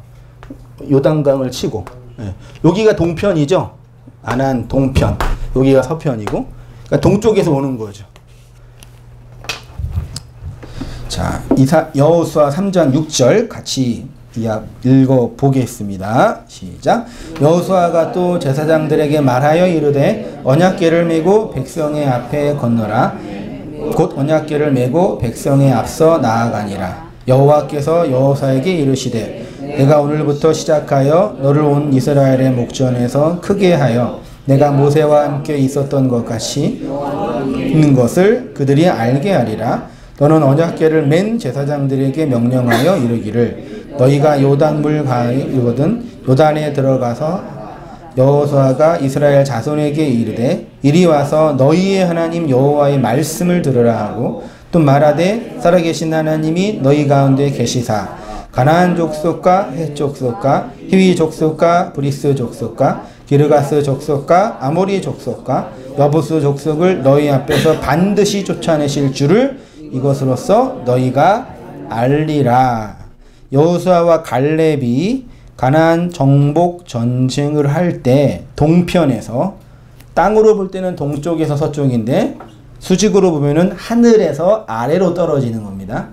요단강을 치고. 예. 여기가 동편이죠. 아난 동편. 여기가 서편이고. 그러니까 동쪽에서 오는 거죠. 자, 여호수아 3장 6절 같이 읽어 보겠습니다. 시작. 여호수아가 또 제사장들에게 말하여 이르되 언약궤를 메고 백성의 앞에 건너라. 곧 언약궤를 메고 백성의 앞서 나아가니라. 여호와께서 여호수아에게 이르시되 내가 오늘부터 시작하여 너를 온 이스라엘의 목전에서 크게 하여 내가 모세와 함께 있었던 것 같이 있는 것을 그들이 알게 하리라. 너는 언약궤를 맨 제사장들에게 명령하여 이르기를 너희가 요단물 가이거든 요단에 들어가서 여호수아가 이스라엘 자손에게 이르되 이리 와서 너희의 하나님 여호와의 말씀을 들으라 하고 또 말하되 살아계신 하나님이 너희 가운데 계시사 가나안 족속과 헷 족속과 히위 족속과 브리스 족속과 기르가스 족속과 아모리 족속과 여부스 족속을 너희 앞에서 반드시 쫓아내실 줄을 이것으로써 너희가 알리라. 여호수아와 갈렙이 가나안 정복 전쟁을 할 때 동편에서 땅으로 볼 때는 동쪽에서 서쪽인데 수직으로 보면은 하늘에서 아래로 떨어지는 겁니다.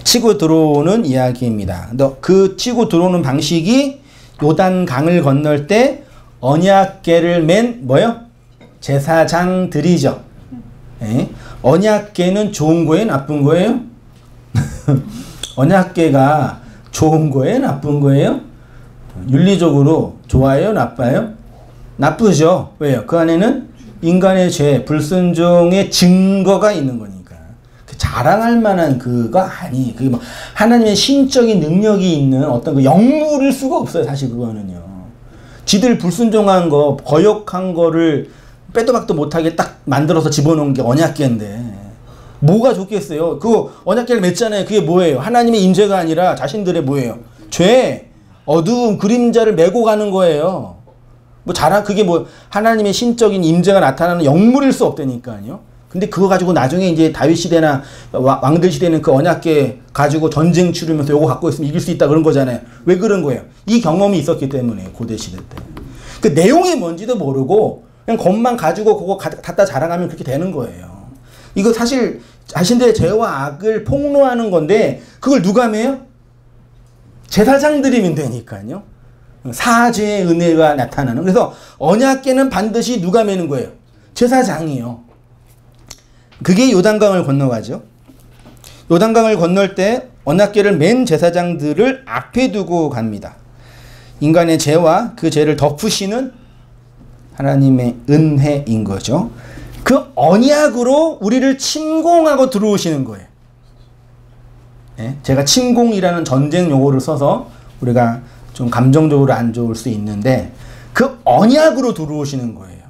치고 들어오는 이야기입니다. 그 치고 들어오는 방식이 요단강을 건널 때 언약궤를 맨 뭐요? 제사장들이죠. 예? 언약궤는 좋은 거예요? 나쁜 거예요? 언약궤가 좋은 거예요? 나쁜 거예요? 윤리적으로 좋아요? 나빠요? 나쁘죠. 왜요? 그 안에는 인간의 죄, 불순종의 증거가 있는 거니까. 자랑할 만한 그거 아니에요. 그게 뭐 하나님의 신적인 능력이 있는 어떤 그 영물일 수가 없어요. 사실 그거는요. 지들 불순종한 거, 거역한 거를 빼도 박도 못하게 딱 만들어서 집어넣은 게 언약궤인데 뭐가 좋겠어요? 그거 언약궤를 맺잖아요. 그게 뭐예요? 하나님의 임재가 아니라 자신들의 뭐예요? 죄, 어두운 그림자를 메고 가는 거예요. 뭐 그게 뭐 하나님의 신적인 임재가 나타나는 영물일 수 없다니까요. 근데 그거 가지고 나중에 이제 다윗 시대나 왕들 시대는 그 언약궤 가지고 전쟁 치르면서 요거 갖고 있으면 이길 수 있다 그런 거잖아요. 왜 그런 거예요? 이 경험이 있었기 때문에 고대 시대 때. 그 내용이 뭔지도 모르고 그냥 것만 가지고 그거 갖다 자랑하면 그렇게 되는 거예요. 이거 사실 자신들의 죄와 악을 폭로하는 건데 그걸 누가 매요? 제사장들이 된다니까요. 사죄의 은혜가 나타나는. 그래서 언약궤는 반드시 누가 매는 거예요? 제사장이요. 그게 요단강을 건너가죠. 요단강을 건널 때 언약궤를 맨 제사장들을 앞에 두고 갑니다. 인간의 죄와 그 죄를 덮으시는 하나님의 은혜인 거죠. 그 언약으로 우리를 침공하고 들어오시는 거예요. 네? 제가 침공이라는 전쟁 용어를 써서 우리가 좀 감정적으로 안 좋을 수 있는데 그 언약으로 들어오시는 거예요.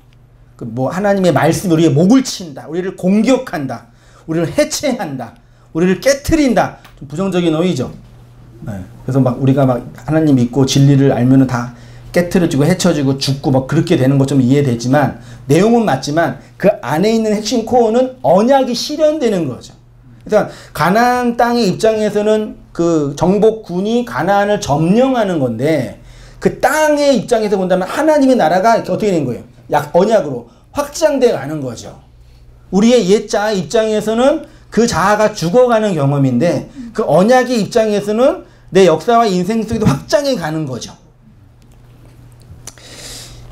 그 뭐 하나님의 말씀이 우리의 목을 친다. 우리를 공격한다. 우리를 해체한다. 우리를 깨트린다. 좀 부정적인 어휘죠. 네. 그래서 막 우리가 막 하나님 믿고 진리를 알면은 다 깨트려지고 해쳐지고 죽고 막 그렇게 되는 것 좀 이해되지만 내용은 맞지만 그 안에 있는 핵심 코어는 언약이 실현되는 거죠. 그러니까 가나안 땅의 입장에서는 그 정복군이 가나안을 점령하는 건데 그 땅의 입장에서 본다면 하나님의 나라가 이렇게 어떻게 된 거예요? 언약으로 확장돼 가는 거죠. 우리의 옛 자아 입장에서는 그 자아가 죽어가는 경험인데 그 언약의 입장에서는 내 역사와 인생 속에도 확장해 가는 거죠.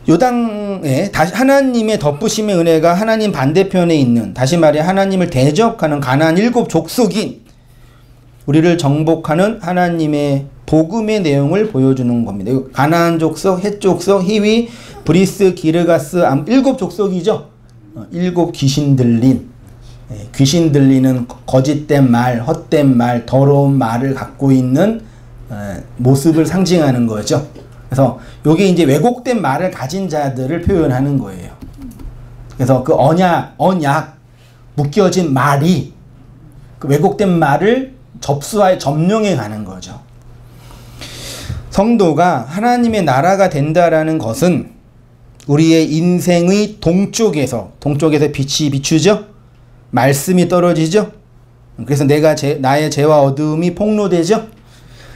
요당에 하나님의 덮으심의 은혜가 하나님 반대편에 있는, 다시 말해 하나님을 대적하는 가나안 7 족속인 우리를 정복하는 하나님의 복음의 내용을 보여주는 겁니다. 가나안 족속, 헷 족속, 히위, 브리스, 기르가스, 7 족속이죠. 7 귀신 들린, 귀신 들리는 거짓된 말, 헛된 말, 더러운 말을 갖고 있는 모습을 상징하는 거죠. 그래서 요게 이제 왜곡된 말을 가진 자들을 표현하는 거예요. 그래서 그 언약, 묶여진 말이 그 왜곡된 말을 접수하여 점령해 가는 거죠. 성도가 하나님의 나라가 된다라는 것은 우리의 인생의 동쪽에서 빛이 비추죠? 말씀이 떨어지죠? 그래서 나의 죄와 어두움이 폭로되죠?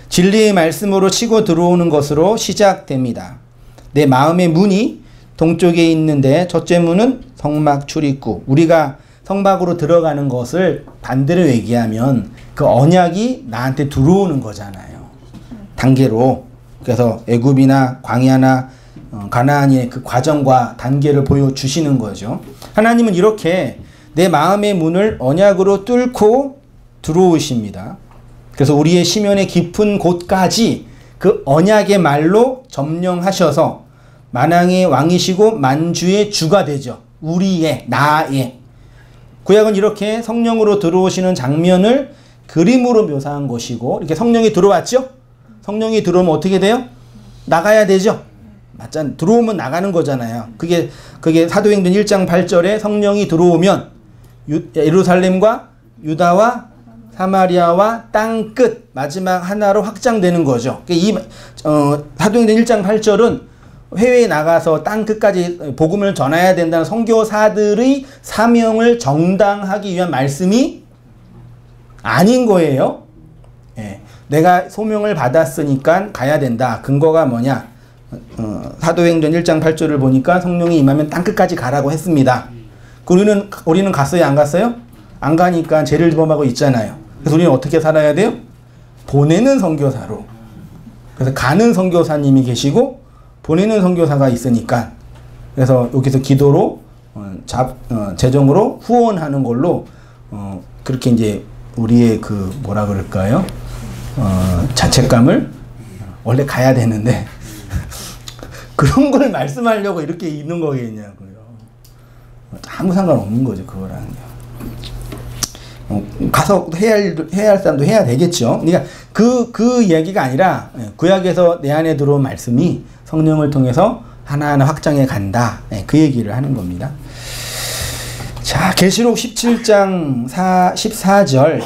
진리의 말씀으로 치고 들어오는 것으로 시작됩니다. 내 마음의 문이 동쪽에 있는데 첫째 문은 성막 출입구. 우리가 성막으로 들어가는 것을 반대로 얘기하면 그 언약이 나한테 들어오는 거잖아요. 단계로. 그래서 애굽이나 광야나 가나안의 그 과정과 단계를 보여주시는 거죠. 하나님은 이렇게 내 마음의 문을 언약으로 뚫고 들어오십니다. 그래서 우리의 심연의 깊은 곳까지 그 언약의 말로 점령하셔서 만왕의 왕이시고 만주의 주가 되죠. 우리의, 나의. 구약은 이렇게 성령으로 들어오시는 장면을 그림으로 묘사한 것이고, 이렇게 성령이 들어왔죠? 성령이 들어오면 어떻게 돼요? 나가야 되죠? 맞잖아요. 들어오면 나가는 거잖아요. 그게 사도행전 1장 8절에 성령이 들어오면 예루살렘과 유다와 사마리아와 땅 끝 마지막 하나로 확장되는 거죠. 사도행전 1장 8절은 해외에 나가서 땅 끝까지 복음을 전해야 된다는 선교사들의 사명을 정당하기 위한 말씀이 아닌 거예요. 예. 내가 소명을 받았으니까 가야 된다. 근거가 뭐냐? 사도행전 1장 8절을 보니까 성령이 임하면 땅 끝까지 가라고 했습니다. 우리는 갔어요? 안 갔어요? 안 가니까 죄를 범하고 있잖아요. 그래서 우리는 어떻게 살아야 돼요? 보내는 선교사로. 그래서 가는 선교사님이 계시고 보내는 선교사가 있으니까, 그래서 여기서 기도로 재정으로 후원하는 걸로 그렇게 이제 우리의 그 뭐라 그럴까요? 자책감을 원래 가야 되는데 그런 걸 말씀하려고 이렇게 있는 거겠냐고요. 아무 상관없는 거죠, 그거랑요. 가서 해야 할 사람도 해야 되겠죠. 그러니까 그 이야기가 아니라 구약에서 내 안에 들어온 말씀이 성령을 통해서 하나하나 확장해 간다. 그 얘기를 하는 겁니다. 자, 계시록 17장 14절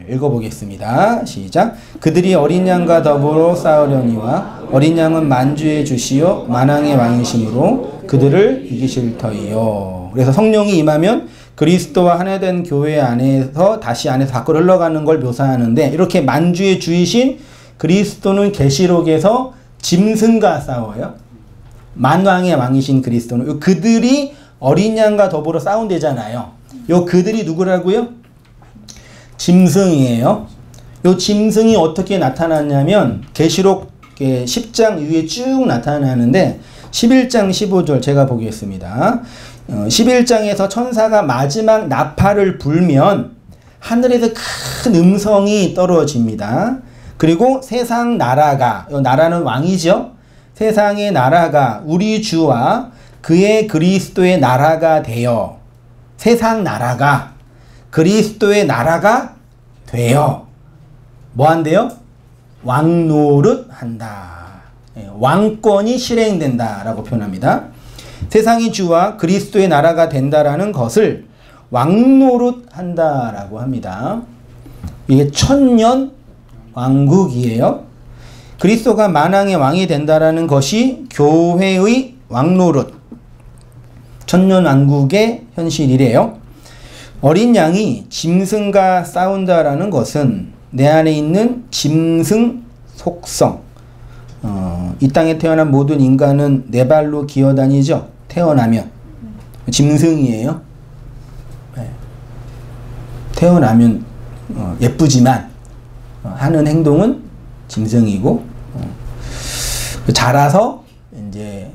읽어보겠습니다. 시작. 그들이 어린 양과 더불어 싸우려니와 어린 양은 만주의 주시요 만왕의 왕이심으로 그들을 이기실 터이요. 그래서 성령이 임하면 그리스도와 하나 된 교회 안에서 다시 안에서 밖으로 흘러가는 걸 묘사하는데, 이렇게 만주의 주이신 그리스도는 계시록에서 짐승과 싸워요. 만왕의 왕이신 그리스도는 그들이 어린 양과 더불어 싸운대잖아요. 요 그들이 누구라고요? 짐승이에요. 요 짐승이 어떻게 나타났냐면 계시록 10장 위에 쭉 나타나는데 11장 15절 제가 보겠습니다. 11장에서 천사가 마지막 나팔을 불면 하늘에서 큰 음성이 떨어집니다. 그리고 세상 나라가, 나라는 왕이죠. 세상의 나라가 우리 주와 그의 그리스도의 나라가 되어, 세상 나라가 그리스도의 나라가 되어 뭐 한대요? 왕노릇 한다. 왕권이 실행된다 라고 표현합니다. 세상의 주와 그리스도의 나라가 된다라는 것을 왕노릇 한다라고 합니다. 이게 천년 왕국이에요. 그리스도가 만왕의 왕이 된다라는 것이 교회의 왕노릇, 천년 왕국의 현실이래요. 어린 양이 짐승과 싸운다라는 것은 내 안에 있는 짐승 속성, 이 땅에 태어난 모든 인간은 네 발로 기어다니죠. 태어나면 짐승이에요. 네. 태어나면 예쁘지만 하는 행동은 짐승이고, 자라서 이제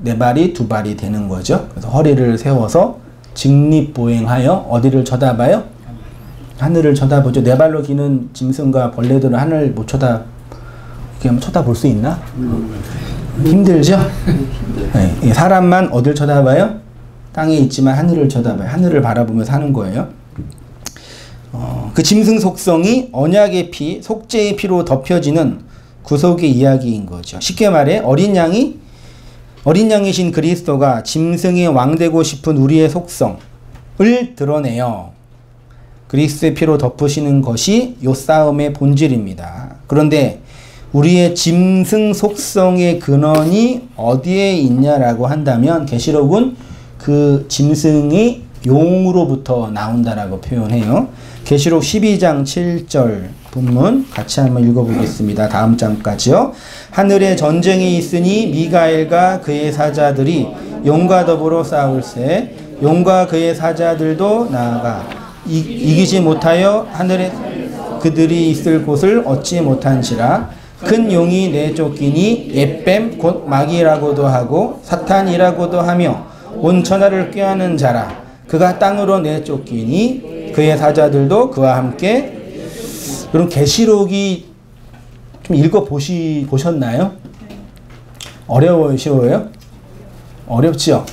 네 발이 두 발이 되는 거죠. 그래서 허리를 세워서 직립보행하여 어디를 쳐다봐요? 하늘을 쳐다보죠. 네 발로 기는 짐승과 벌레들은 하늘 못 쳐다, 이렇게 한번 쳐다볼 수 있나? 힘들죠? 네. 사람만 어딜 쳐다봐요? 땅에 있지만 하늘을 쳐다봐요. 하늘을 바라보면서 하는 거예요. 그 짐승 속성이 언약의 피, 속죄의 피로 덮여지는 구속의 이야기인 거죠. 쉽게 말해 어린 양이신 그리스도가 짐승의 왕 되고 싶은 우리의 속성을 드러내요. 그리스도의 피로 덮으시는 것이 요 싸움의 본질입니다. 그런데 우리의 짐승 속성의 근원이 어디에 있냐라고 한다면 계시록은 그 짐승이 용으로부터 나온다라고 표현해요. 계시록 12장 7절 본문 같이 한번 읽어보겠습니다. 다음 장까지요. 하늘에 전쟁이 있으니 미가엘과 그의 사자들이 용과 더불어 싸울세 용과 그의 사자들도 나아가 이기지 못하여 하늘에 그들이 있을 곳을 얻지 못한지라. 큰 용이 내쫓기니 옛뱀 곧 마귀라고도 하고 사탄이라고도 하며 온 천하를 꾀하는 자라. 그가 땅으로 내쫓기니 그의 사자들도 그와 함께. 그럼 계시록이 좀 보셨나요? 어려워요, 쉬워요? 어렵죠?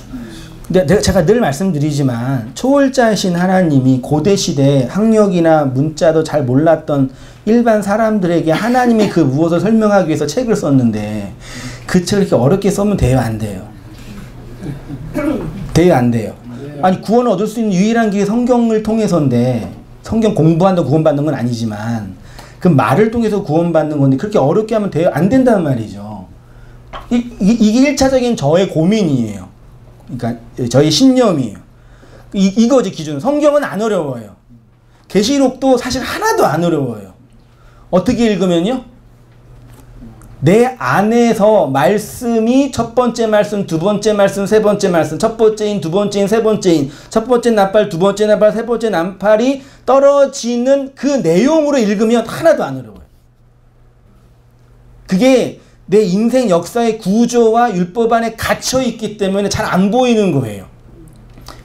근데 제가 늘 말씀드리지만 초월자이신 하나님이 고대시대 학력이나 문자도 잘 몰랐던 일반 사람들에게 하나님이 그 무엇을 설명하기 위해서 책을 썼는데 그 책을 이렇게 어렵게 쓰면 돼요, 안 돼요? 돼요, 안 돼요? 아니, 구원을 얻을 수 있는 유일한 길이 성경을 통해서인데, 성경 공부한다고 구원받는 건 아니지만 그 말을 통해서 구원받는 건데 그렇게 어렵게 하면 돼요? 안 된단 말이죠. 이게 1차적인 저의 고민이에요. 그러니까 저의 신념이에요. 이거지 기준. 성경은 안 어려워요. 계시록도 사실 하나도 안 어려워요. 어떻게 읽으면요? 내 안에서 말씀이 첫 번째 말씀, 두 번째 말씀, 세 번째 말씀, 첫 번째인, 두 번째인, 세 번째인, 첫 번째 나팔, 두 번째 나팔, 세 번째 나팔이 떨어지는 그 내용으로 읽으면 하나도 안 어려워요. 그게 내 인생 역사의 구조와 율법 안에 갇혀 있기 때문에 잘 안 보이는 거예요.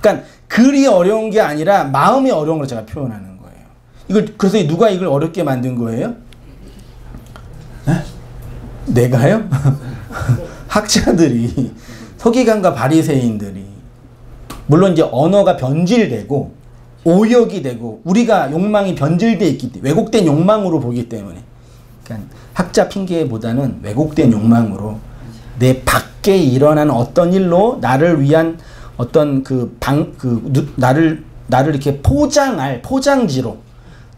그러니까 글이 어려운 게 아니라 마음이 어려운 걸 제가 표현하는 거예요. 그래서 누가 이걸 어렵게 만든 거예요? 에? 내가요? 학자들이, 서기관과 바리새인들이. 물론 이제 언어가 변질되고 오역이 되고 우리가 욕망이 변질되어 있기 때문에, 왜곡된 욕망으로 보기 때문에, 그러니까 학자 핑계보다는 왜곡된 욕망으로 내 밖에 일어나는 어떤 일로 나를 위한 어떤 나를 이렇게 포장할 포장지로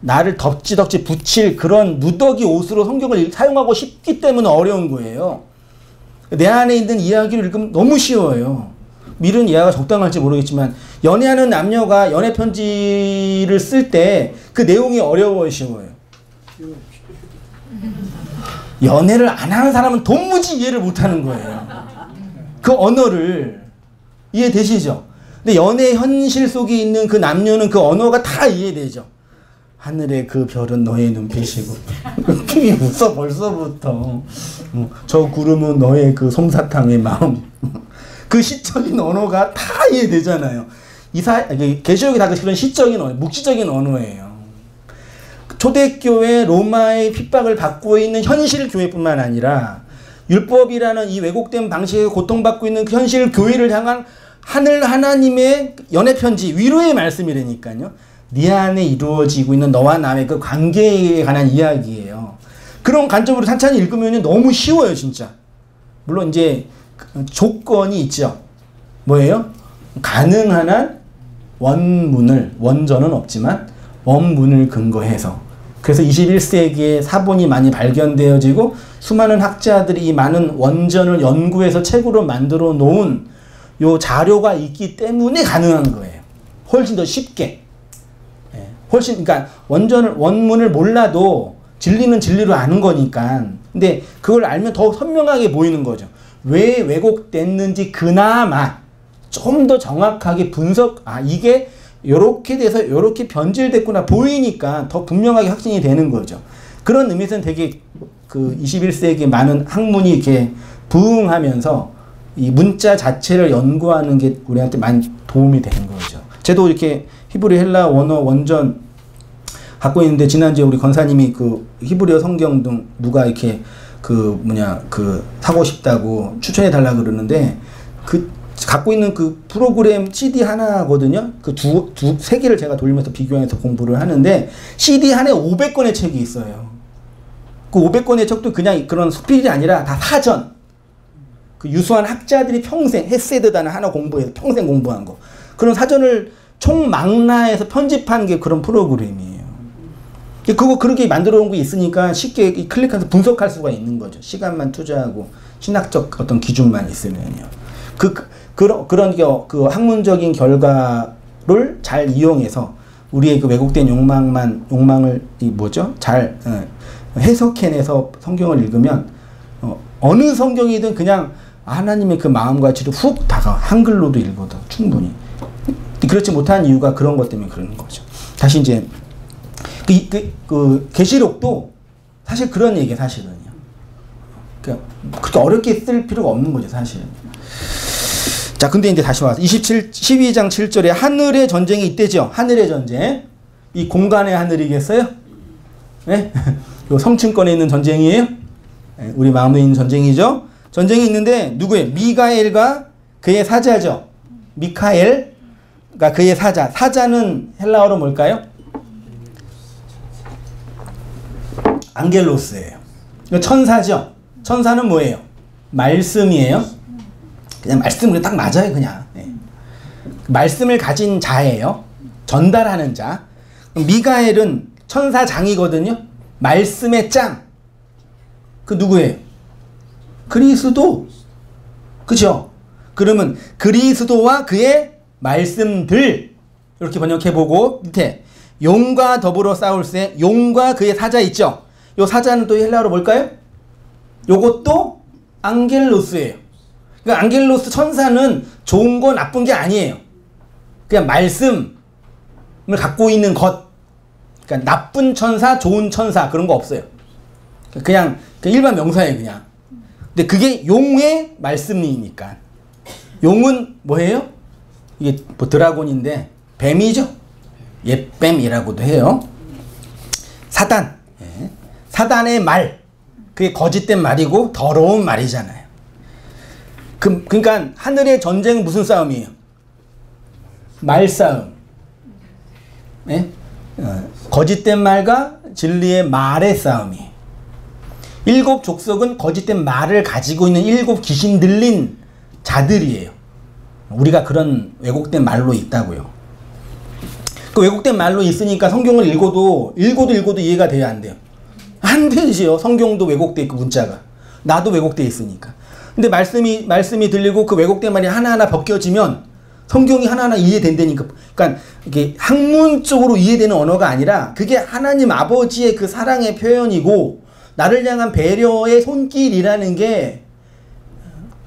나를 덕지덕지 붙일 그런 누더기 옷으로 성경을 사용하고 싶기 때문에 어려운 거예요. 내 안에 있는 이야기를 읽으면 너무 쉬워요. 미른 이해가 적당할지 모르겠지만 연애하는 남녀가 연애 편지를 쓸 때 그 내용이 어려워요, 쉬워요? 연애를 안 하는 사람은 도무지 이해를 못하는 거예요. 그 언어를. 이해되시죠? 근데 연애 현실 속에 있는 그 남녀는 그 언어가 다 이해되죠. 하늘의 그 별은 너의 눈빛이고 눈빛이 웃어 벌써부터. 저 구름은 너의 그 솜사탕의 마음. 그 시적인 언어가 다 이해되잖아요. 계시록이 다 그런 시적인 언어, 묵시적인 언어예요. 초대교회 로마의 핍박을 받고 있는 현실 교회뿐만 아니라 율법이라는 이 왜곡된 방식에 고통받고 있는 그 현실 교회를 향한 하늘 하나님의 연애편지, 위로의 말씀이라니까요. 네 안에 이루어지고 있는 너와 남의 그 관계에 관한 이야기예요. 그런 관점으로 찬찬히 읽으면 너무 쉬워요, 진짜. 물론 이제 조건이 있죠. 뭐예요? 가능한 한 원전은 없지만 원문을 근거해서. 그래서 21세기에 사본이 많이 발견되어지고 수많은 학자들이 이 많은 원전을 연구해서 책으로 만들어 놓은 요 자료가 있기 때문에 가능한 거예요. 훨씬 더 쉽게. 훨씬, 그러니까 원문을 몰라도 진리는 진리로 아는 거니까. 근데 그걸 알면 더 선명하게 보이는 거죠. 왜 왜곡됐는지 그나마 좀 더 정확하게 이게 요렇게 돼서 요렇게 변질됐구나 보이니까 더 분명하게 확신이 되는 거죠. 그런 의미에서는 되게 그 21세기 많은 학문이 이렇게 부흥하면서 이 문자 자체를 연구하는 게 우리한테 많이 도움이 되는 거죠. 저도 이렇게 히브리 헬라 원어 원전 갖고 있는데 지난주에 우리 권사님이 그 히브리어 성경 등 누가 이렇게 사고 싶다고 추천해 달라 그러는데 갖고 있는 그 프로그램 CD 하나거든요. 세 개를 제가 돌리면서 비교해서 공부를 하는데 CD 하나에 500권의 책이 있어요. 그 500권의 책도 그냥 그런 수필이 아니라 다 사전. 그 유수한 학자들이 평생 헤세드 단어 하나 공부해서 평생 공부한 거. 그런 사전을 총망라해서 편집한 게 그런 프로그램이에요. 그렇게 만들어 놓은 게 있으니까 쉽게 클릭해서 분석할 수가 있는 거죠. 시간만 투자하고 신학적 어떤 기준만 있으면요. 그런 그 학문적인 결과를 잘 이용해서 우리의 그 왜곡된 욕망을 잘 해석해내서 성경을 읽으면 어느 성경이든 그냥 하나님의 그 마음과 지로 훅 다가와. 한글로도 읽어도 충분히. 그렇지 못한 이유가 그런 것 때문에 그러는 거죠. 다시 이제 그 계시록도 사실 그런 얘기예요, 사실은요. 그렇게 어렵게 쓸 필요가 없는 거죠, 사실은. 자, 근데 이제 다시 와서 12장 7절에 하늘의 전쟁이 있대죠. 하늘의 전쟁. 이 공간의 하늘이겠어요? 네? 요 성층권에 있는 전쟁이에요? 네, 우리 마음에 있는 전쟁이죠. 전쟁이 있는데 누구예요? 미가엘과 그의 사자죠. 미카엘과 그의 사자. 사자는 헬라어로 뭘까요? 안겔로스예요. 천사죠. 천사는 뭐예요? 말씀이에요. 그냥 말씀으로 딱 맞아요, 그냥. 네. 말씀을 가진 자예요. 전달하는 자. 미가엘은 천사장이거든요. 말씀의 짱. 그 누구예요? 그리스도. 그죠? 그러면 그리스도와 그의 말씀들. 이렇게 번역해보고 밑에 용과 더불어 싸울세. 용과 그의 사자 있죠? 요 사자는 또 헬라어로 뭘까요? 요것도 안겔로스예요. 그러니까 안겔로스 천사는 좋은 거 나쁜 게 아니에요. 그냥 말씀을 갖고 있는 것. 그러니까 나쁜 천사, 좋은 천사 그런 거 없어요. 그냥 일반 명사예요, 그냥. 근데 그게 용의 말씀이니까. 용은 뭐예요? 이게 뭐 드라곤인데 뱀이죠. 옛뱀이라고도 해요. 사단. 예. 사단의 말. 그게 거짓된 말이고 더러운 말이잖아요. 그러니까 하늘의 전쟁은 무슨 싸움이에요? 말싸움. 예? 거짓된 말과 진리의 말의 싸움이에요. 일곱 족속은 거짓된 말을 가지고 있는 일곱 귀신 들린 자들이에요. 우리가 그런 왜곡된 말로 있다고요. 그 왜곡된 말로 있으니까 성경을 읽어도 이해가 돼야 안 돼요. 안 되지요. 성경도 왜곡돼 있고 문자가. 나도 왜곡돼 있으니까. 근데 말씀이 들리고 그 왜곡된 말이 하나하나 벗겨지면 성경이 하나하나 이해된다니까. 그러니까 이게 학문적으로 이해되는 언어가 아니라 그게 하나님 아버지의 그 사랑의 표현이고 나를 향한 배려의 손길이라는 게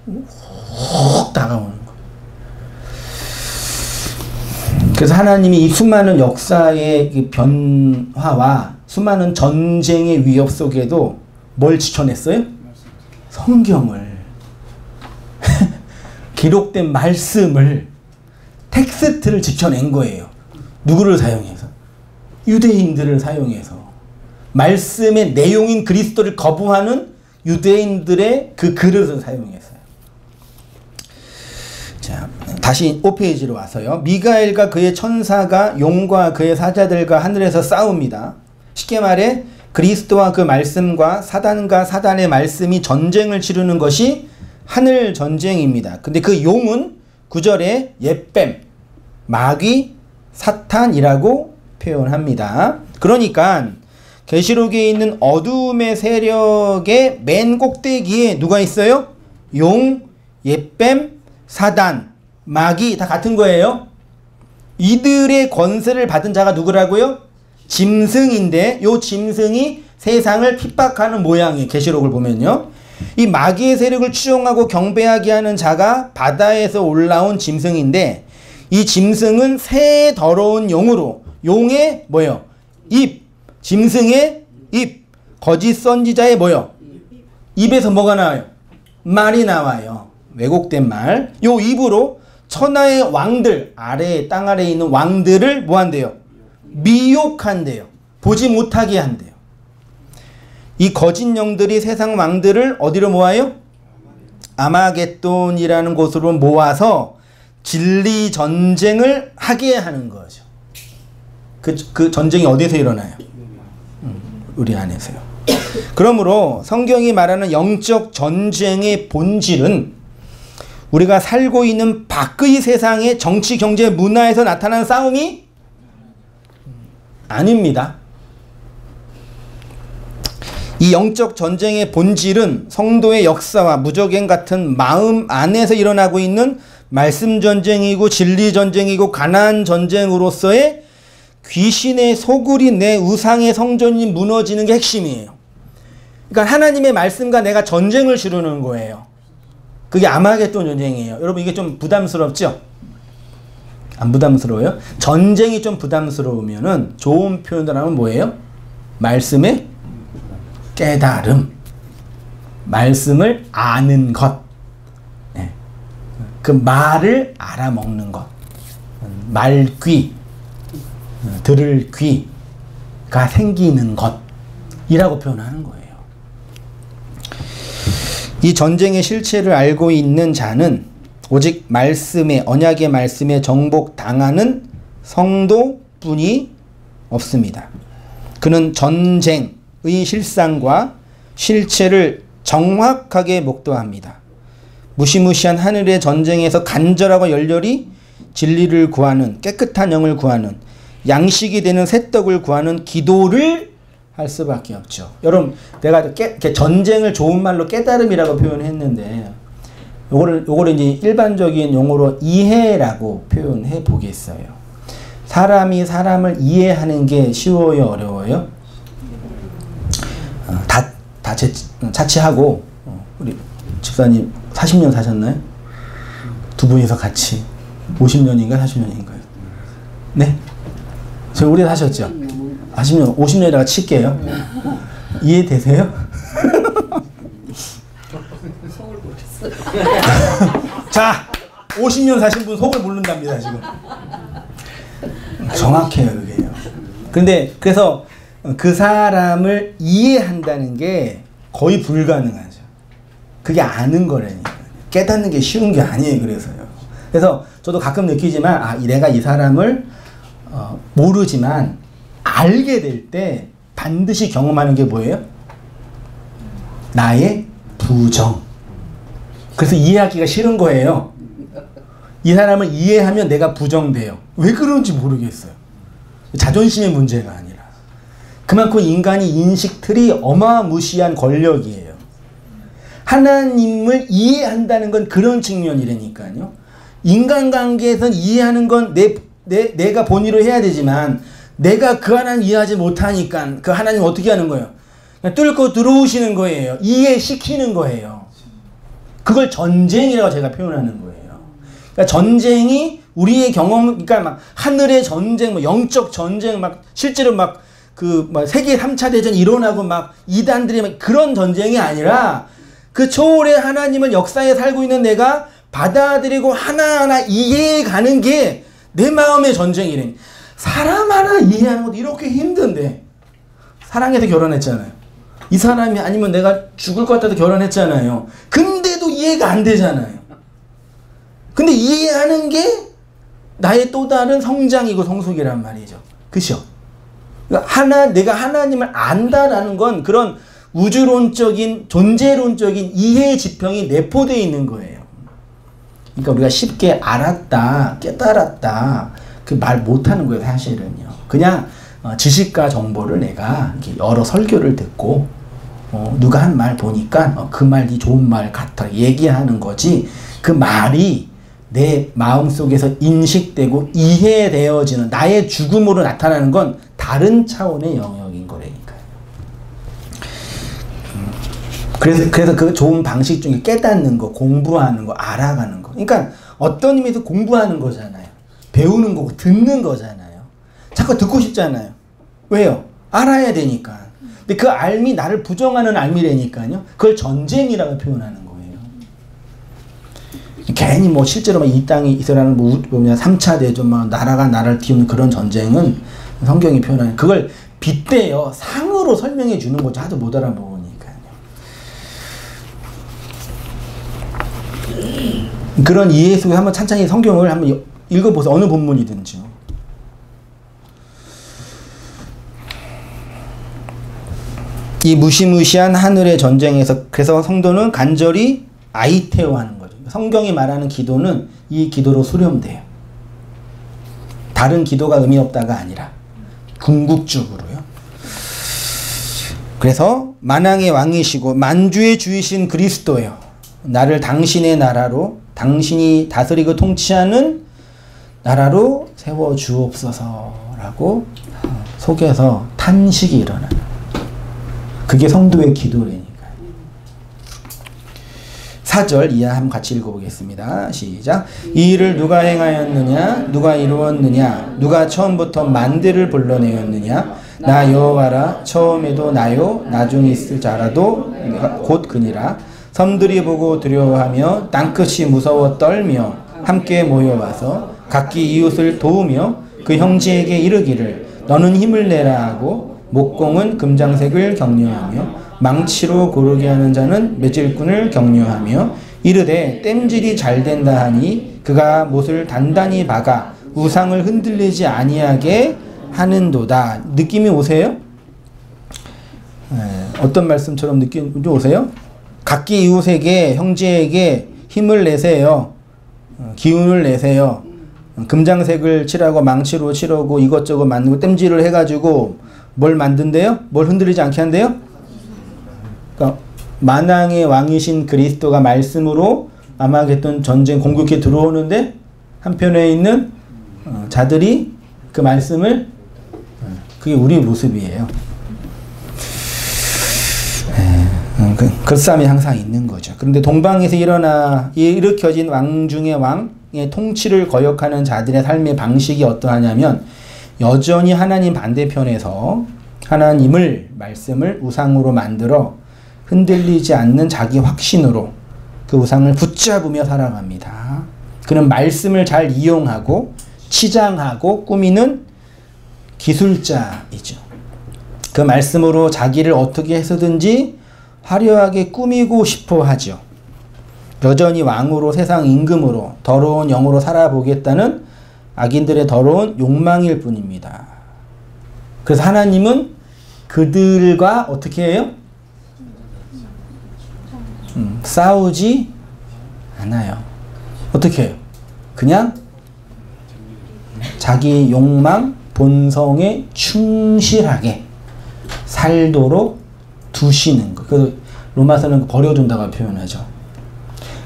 훅 다가오는 거예요. 그래서 하나님이 이 수많은 역사의 변화와 수많은 전쟁의 위협 속에도 뭘 지켜냈어요? 성경을 기록된 말씀을 텍스트를 지켜낸 거예요. 누구를 사용해서? 유대인들을 사용해서. 말씀의 내용인 그리스도를 거부하는 유대인들의 그 그릇을 사용해서요. 자, 다시 5페이지로 와서요. 미가엘과 그의 천사가 용과 그의 사자들과 하늘에서 싸웁니다. 쉽게 말해 그리스도와 그 말씀과 사단과 사단의 말씀이 전쟁을 치르는 것이 하늘 전쟁입니다. 근데 그 용은 9절에 옛뱀, 마귀, 사탄이라고 표현합니다. 그러니까 계시록에 있는 어둠의 세력의 맨 꼭대기에 누가 있어요? 용, 옛뱀, 사단, 마귀 다 같은 거예요. 이들의 권세를 받은 자가 누구라고요? 짐승인데 요 짐승이 세상을 핍박하는 모양이에요. 계시록을 보면요. 이 마귀의 세력을 추종하고 경배하게 하는 자가 바다에서 올라온 짐승인데 이 짐승은 새 더러운 용으로 용의 뭐예요? 입. 짐승의 입. 거짓 선지자의 뭐예요? 입에서 뭐가 나와요? 말이 나와요. 왜곡된 말. 요 입으로 천하의 왕들 아래에 땅 아래에 있는 왕들을 뭐 한대요? 미혹한대요. 보지 못하게 한대요. 이 거짓 영들이 세상 왕들을 어디로 모아요? 아마겟돈이라는 곳으로 모아서 진리 전쟁을 하게 하는 거죠. 그 전쟁이 어디서 일어나요? 우리 안에서요. 그러므로 성경이 말하는 영적 전쟁의 본질은 우리가 살고 있는 밖의 세상의 정치, 경제, 문화에서 나타나는 싸움이 아닙니다. 이 영적 전쟁의 본질은 성도의 역사와 무적행 같은 마음 안에서 일어나고 있는 말씀 전쟁이고 진리 전쟁이고 가나안 전쟁으로서의 귀신의 소굴이 내 우상의 성전이 무너지는 게 핵심이에요. 그러니까 하나님의 말씀과 내가 전쟁을 치르는 거예요. 그게 아마겟돈 전쟁이에요. 여러분 이게 좀 부담스럽죠? 안 부담스러워요? 전쟁이 좀 부담스러우면은 좋은 표현을 하면 뭐예요? 말씀의 깨달음. 말씀을 아는 것. 네. 그 말을 알아먹는 것. 말귀. 들을 귀가 생기는 것이라고 표현하는 거예요. 이 전쟁의 실체를 알고 있는 자는 오직 말씀에 언약의 말씀에 정복당하는 성도뿐이 없습니다. 그는 전쟁의 실상과 실체를 정확하게 목도합니다. 무시무시한 하늘의 전쟁에서 간절하고 열렬히 진리를 구하는 깨끗한 영을 구하는 양식이 되는 새떡을 구하는 기도를 할 수밖에 없죠. 여러분 내가 전쟁을 좋은 말로 깨달음이라고 표현했는데 요거를 이제 일반적인 용어로 이해라고 표현해 보겠어요. 사람이 사람을 이해하는 게 쉬워요, 어려워요? 다 자취하고 우리 집사님 40년 사셨나요? 두 분이서 같이 50년인가 40년인가요? 네? 저 오래 사셨죠? 40년, 50년이라고 칠게요. 이해되세요? 자, 50년 사신 분 속을 모른답니다, 지금. 정확해요, 그게요. 근데 그래서 그 사람을 이해한다는 게 거의 불가능하죠. 그게 아는 거라니까. 깨닫는 게 쉬운 게 아니에요, 그래서요. 그래서 저도 가끔 느끼지만, 아, 내가 이 사람을 모르지만 알게 될 때 반드시 경험하는 게 뭐예요? 나의 부정. 그래서 이해하기가 싫은 거예요. 이 사람을 이해하면 내가 부정돼요. 왜 그런지 모르겠어요. 자존심의 문제가 아니라. 그만큼 인간이 인식 틀이 어마무시한 권력이에요. 하나님을 이해한다는 건 그런 측면이라니까요. 인간관계에선 이해하는 건 내가 본의로 해야 되지만 내가 그 하나님 이해하지 못하니까 그 하나님 어떻게 하는 거예요? 그냥 뚫고 들어오시는 거예요. 이해시키는 거예요. 그걸 전쟁이라고 제가 표현하는 거예요. 그러니까 전쟁이 우리의 경험, 그러니까 막 하늘의 전쟁, 뭐 영적 전쟁, 막 실제로 막 세계 3차 대전 일어나고 막 이단들이 막 그런 전쟁이 아니라 그 초월의 하나님을 역사에 살고 있는 내가 받아들이고 하나하나 이해해 가는 게 내 마음의 전쟁이래. 사람 하나 이해하는 것도 이렇게 힘든데. 사랑해서 결혼했잖아요. 이 사람이 아니면 내가 죽을 것 같아도 결혼했잖아요. 근데도 이해가 안 되잖아요. 근데 이해하는 게 나의 또 다른 성장이고 성숙이란 말이죠. 그죠? 그러니까 내가 하나님을 안다라는 건 그런 우주론적인, 존재론적인 이해의 지평이 내포되어 있는 거예요. 그러니까 우리가 쉽게 알았다, 깨달았다, 그 말 못하는 거예요, 사실은요. 그냥 지식과 정보를 내가 이렇게 여러 설교를 듣고, 누가 한 말 보니까 그 말이 좋은 말 같아 얘기하는 거지, 그 말이 내 마음속에서 인식되고 이해되어지는 나의 죽음으로 나타나는 건 다른 차원의 영역인 거라니까요. 그래서 그 좋은 방식 중에 깨닫는 거, 공부하는 거, 알아가는 거. 그러니까 어떤 의미에서 공부하는 거잖아요. 배우는 거고 듣는 거잖아요. 자꾸 듣고 싶잖아요. 왜요? 알아야 되니까. 근데 그 알미 나를 부정하는 알미라니까요. 그걸 전쟁이라고 표현하는 거예요. 괜히 뭐 실제로 이 땅에 이스라엘은 뭐 3차 대전 막 나라가 나라를 띄우는 그런 전쟁은 성경이 표현하는 그걸 빗대어 상으로 설명해 주는 거죠. 하도 못 알아보니까요. 그런 이해 속에 한번 찬찬히 성경을 한번 읽어보세요. 어느 본문이든지요. 이 무시무시한 하늘의 전쟁에서 그래서 성도는 간절히 아이테오 하는 거죠. 성경이 말하는 기도는 이 기도로 수렴돼요. 다른 기도가 의미 없다가 아니라 궁극적으로요. 그래서 만왕의 왕이시고 만주의 주이신 그리스도요. 나를 당신의 나라로 당신이 다스리고 통치하는 나라로 세워주옵소서라고 속에서 탄식이 일어나요. 그게 성도의 기도라니까요. 4절 이하 한번 같이 읽어보겠습니다. 시작. 이 일을 누가 행하였느냐? 누가 이루었느냐? 누가 처음부터 만대를 불러내었느냐? 나 여호와라. 처음에도 나요. 나중에 있을 자라도 곧 그니라. 섬들이 보고 두려워하며 땅끝이 무서워 떨며 함께 모여와서 각기 이웃을 도우며 그 형제에게 이르기를 너는 힘을 내라 하고 목공은 금장색을 격려하며 망치로 고르게 하는 자는 매질꾼을 격려하며 이르되 땜질이 잘 된다 하니 그가 못을 단단히 박아 우상을 흔들리지 아니하게 하는도다. 느낌이 오세요? 어떤 말씀처럼 느낌이 오세요? 각기 이웃에게 형제에게 힘을 내세요. 기운을 내세요. 금장색을 칠하고 망치로 칠하고 이것저것 만들고 땜질을 해가지고 뭘 만든대요? 뭘 흔들리지 않게 한대요? 그러니까 만왕의 왕이신 그리스도가 말씀으로 아마겟돈 전쟁 공격해 들어오는데 한편에 있는 자들이 그 말씀을 그게 우리 모습이에요. 그 싸움이 항상 있는 거죠. 그런데 동방에서 일으켜진 왕 중의 왕의 통치를 거역하는 자들의 삶의 방식이 어떠하냐면 여전히 하나님 반대편에서 하나님을 말씀을 우상으로 만들어 흔들리지 않는 자기 확신으로 그 우상을 붙잡으며 살아갑니다. 그는 말씀을 잘 이용하고 치장하고 꾸미는 기술자이죠. 그 말씀으로 자기를 어떻게 해서든지 화려하게 꾸미고 싶어 하죠. 여전히 왕으로 세상 임금으로 더러운 영으로 살아보겠다는 악인들의 더러운 욕망일 뿐입니다. 그래서 하나님은 그들과 어떻게 해요? 싸우지 않아요. 어떻게 해요? 그냥 자기 욕망, 본성에 충실하게 살도록 두시는 거. 그래서 로마서는 버려둔다고 표현하죠.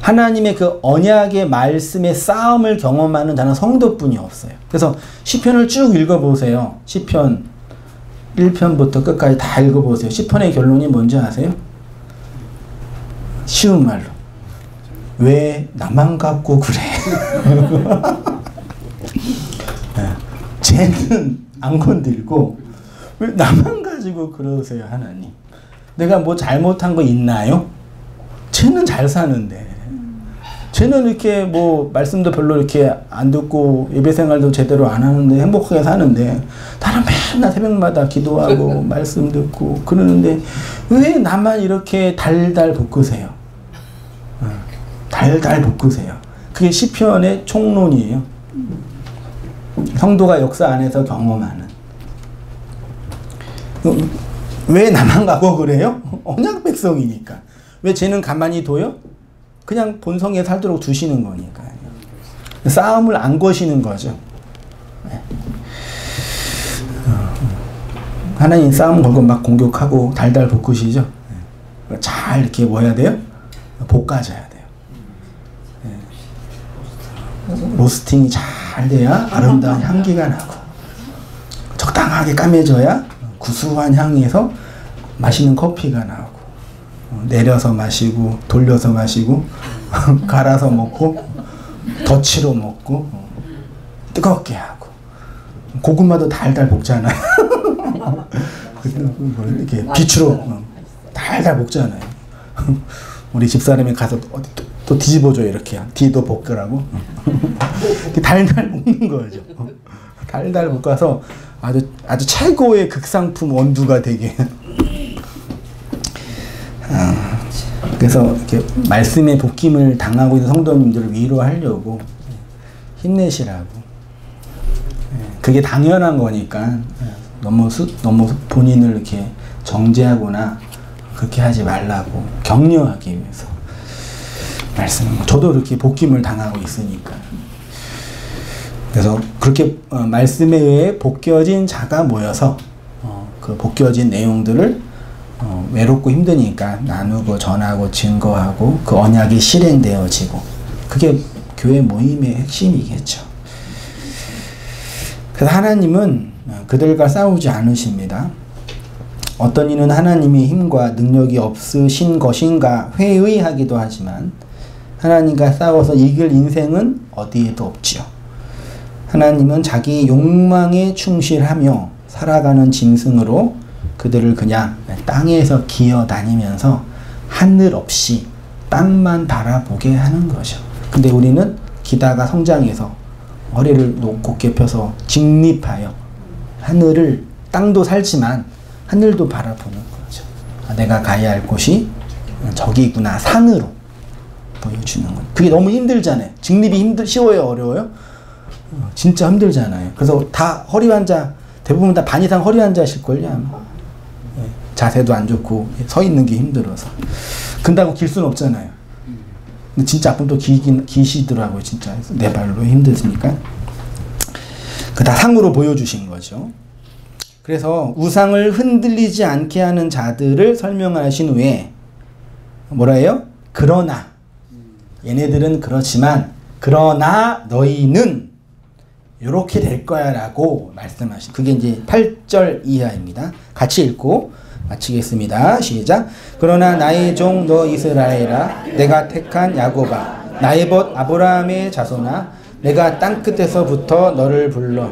하나님의 그 언약의 말씀의 싸움을 경험하는 자는 성도뿐이 없어요. 그래서 시편을 쭉 읽어보세요. 시편 1편부터 끝까지 다 읽어보세요. 시편의 결론이 뭔지 아세요? 쉬운 말로. 왜 나만 갖고 그래? 쟤는 안 건들고 왜 나만 가지고 그러세요, 하나님? 내가 뭐 잘못한 거 있나요? 쟤는 잘 사는데. 쟤는 이렇게 뭐 말씀도 별로 이렇게 안 듣고 예배 생활도 제대로 안 하는데 행복하게 사는데 나는 맨날 새벽마다 기도하고 말씀 듣고 그러는데 왜 나만 이렇게 달달 볶으세요? 달달 볶으세요. 그게 시편의 총론이에요. 성도가 역사 안에서 경험하는. 왜 나만 가고 그래요? 언약 백성이니까. 왜 쟤는 가만히 둬요? 그냥 본성에 살도록 두시는 거니까요. 싸움을 안 거시는 거죠. 하나님 싸움 걸고 막 공격하고 달달 볶으시죠. 잘 이렇게 뭐 해야 돼요? 볶아줘야 돼요. 로스팅이 잘 돼야 아름다운 향기가 나고 적당하게 까매져야 구수한 향에서 맛있는 커피가 나오고 내려서 마시고 돌려서 마시고 갈아서 먹고 덧치로 먹고 뜨겁게 하고 고구마도 달달 볶잖아요. 이렇게 빛으로 달달 볶잖아요. 우리 집사람이 가서 어디 또 뒤집어줘요. 이렇게 뒤도 볶으라고. 달달 볶는 거죠. 달달 볶아서 아주 최고의 극상품 원두가 되게. 그래서 이렇게 말씀의 볶임을 당하고 있는 성도님들을 위로하려고 힘내시라고. 그게 당연한 거니까 너무 본인을 이렇게 정죄하거나 그렇게 하지 말라고 격려하기 위해서 말씀. 저도 이렇게 볶임을 당하고 있으니까. 그래서 그렇게 말씀에 의해 볶여진 자가 모여서 그 볶여진 내용들을 외롭고 힘드니까 나누고 전하고 증거하고 그 언약이 실행되어지고 그게 교회 모임의 핵심이겠죠. 그래서 하나님은 그들과 싸우지 않으십니다. 어떤 이는 하나님의 힘과 능력이 없으신 것인가 회의하기도 하지만 하나님과 싸워서 이길 인생은 어디에도 없지요. 하나님은 자기 욕망에 충실하며 살아가는 짐승으로 그들을 그냥 땅에서 기어다니면서 하늘 없이 땅만 바라보게 하는 거죠. 근데 우리는 기다가 성장해서 허리를 높게 펴서 직립하여 하늘을, 땅도 살지만 하늘도 바라보는 거죠. 내가 가야 할 곳이 저기구나, 산으로 보여주는 거예요. 그게 너무 힘들잖아요. 직립이 쉬워요, 어려워요? 진짜 힘들잖아요. 그래서 다 허리 환자, 대부분 다 반 이상 허리 환자실걸요, 아마. 자세도 안 좋고 서 있는 게 힘들어서 근다고 길 수는 없잖아요. 근데 진짜 아픈 또 기시더라고요. 진짜 내 발로 힘드니까. 그 다 상으로 보여주신 거죠. 그래서 우상을 흔들리지 않게 하는 자들을 설명하신 후에 뭐라 해요? 그러나 얘네들은 그렇지만 그러나 너희는 이렇게 될 거야 라고 말씀하신, 그게 이제 8절 이하입니다. 같이 읽고 마치겠습니다. 시작. 그러나 나의 종 너 이스라엘아, 내가 택한 야곱아, 나의 벗 아브라함의 자손아, 내가 땅끝에서부터 너를 불러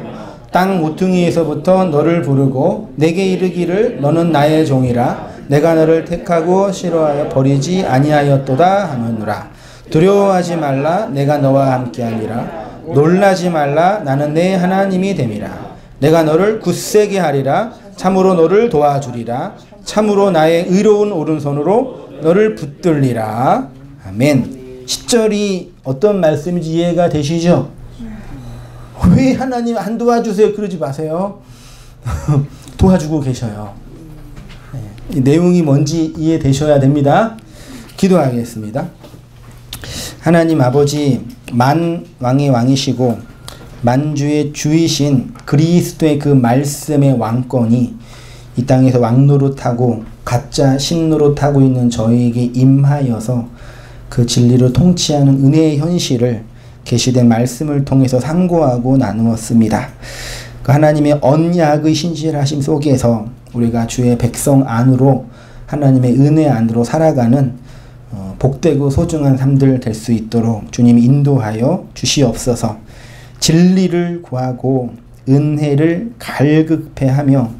땅 모퉁이에서부터 너를 부르고 내게 이르기를 너는 나의 종이라, 내가 너를 택하고 싫어하여 버리지 아니하였도다 하느니라. 두려워하지 말라 내가 너와 함께하니라. 놀라지 말라 나는 내 하나님이 됨이라. 내가 너를 굳세게 하리라. 참으로 너를 도와주리라. 참으로 나의 의로운 오른손으로 너를 붙들리라. 아멘. 10절이 어떤 말씀인지 이해가 되시죠? 왜 하나님 안 도와주세요? 그러지 마세요. 도와주고 계셔요. 이 내용이 뭔지 이해되셔야 됩니다. 기도하겠습니다. 하나님 아버지, 만왕의 왕이시고 만주의 주이신 그리스도의 그 말씀의 왕권이 이 땅에서 왕노릇하고 가짜 신노릇하고 있는 저희에게 임하여서 그 진리로 통치하는 은혜의 현실을 계시된 말씀을 통해서 상고하고 나누었습니다. 그 하나님의 언약의 신실하심 속에서 우리가 주의 백성 안으로 하나님의 은혜 안으로 살아가는 복되고 소중한 삶들 될 수 있도록 주님 인도하여 주시옵소서. 진리를 구하고 은혜를 갈급해하며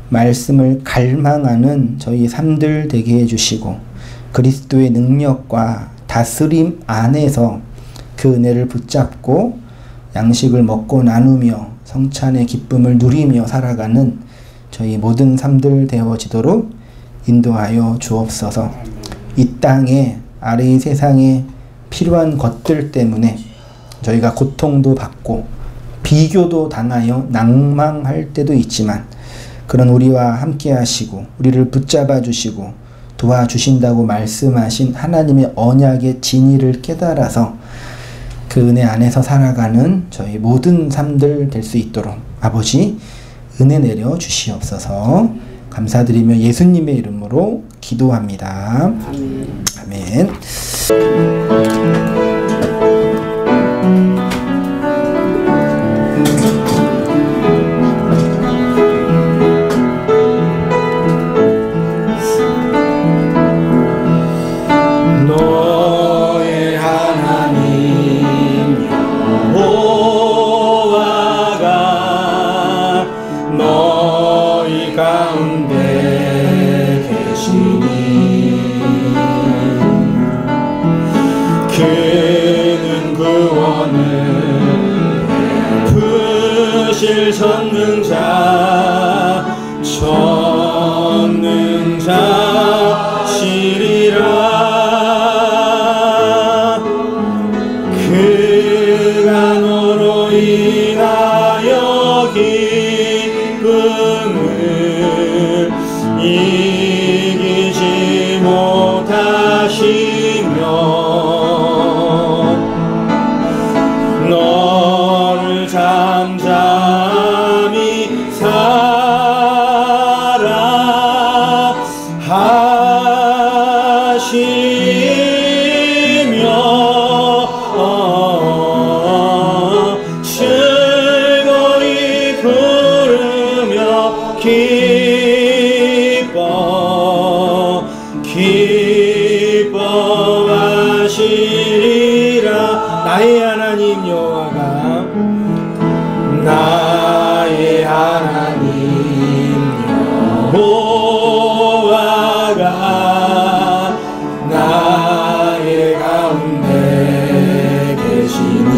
말씀을 갈망하는 저희 삶들 되게 해주시고 그리스도의 능력과 다스림 안에서 그 은혜를 붙잡고 양식을 먹고 나누며 성찬의 기쁨을 누리며 살아가는 저희 모든 삶들 되어지도록 인도하여 주옵소서. 이 땅에 아래의 세상에 필요한 것들 때문에 저희가 고통도 받고 비교도 당하여 낭망할 때도 있지만 그런 우리와 함께 하시고 우리를 붙잡아 주시고 도와주신다고 말씀하신 하나님의 언약의 진리를 깨달아서 그 은혜 안에서 살아가는 저희 모든 삶들 될 수 있도록 아버지 은혜 내려 주시옵소서. 감사드리며 예수님의 이름으로 기도합니다. 아멘. 너의 하나님 여호와가 너희 가운데 계시니 그는 구원을 베푸실 전능자 시리라. 그가 너로 인하여 기쁨을 이기지 못하시며 너를 잠잠히 즐거이 부르며 기뻐하시리라. 나의 하나님 여호와가 나의 하나님 여호와가 나의 가운데 계시니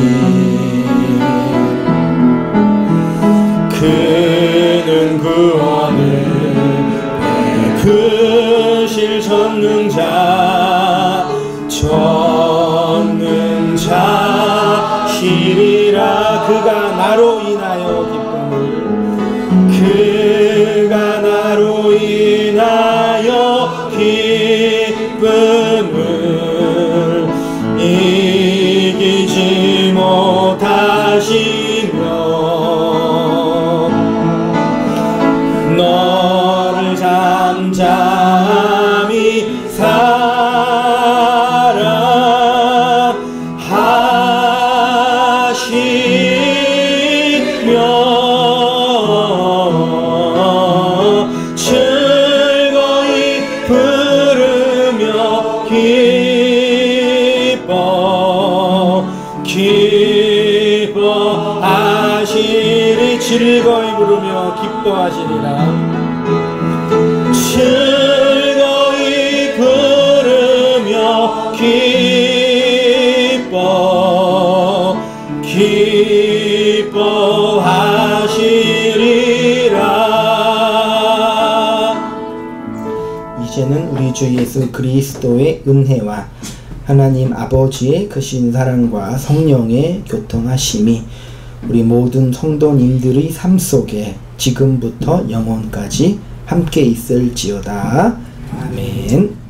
그는 구원을 베푸실 전능자시리라. 그가 나로 인하여 기쁨을 이기지 못하시며 너를 잠잠히 즐거이 부르며 기뻐하시리. 즐거이 부르며 기뻐하시리라. 즐거이 부르며 기뻐하시리라. 주 예수 그리스도의 은혜와 하나님 아버지의 크신 사랑과 성령의 교통하심이 우리 모든 성도님들의 삶 속에 지금부터 영원까지 함께 있을지어다. 아멘.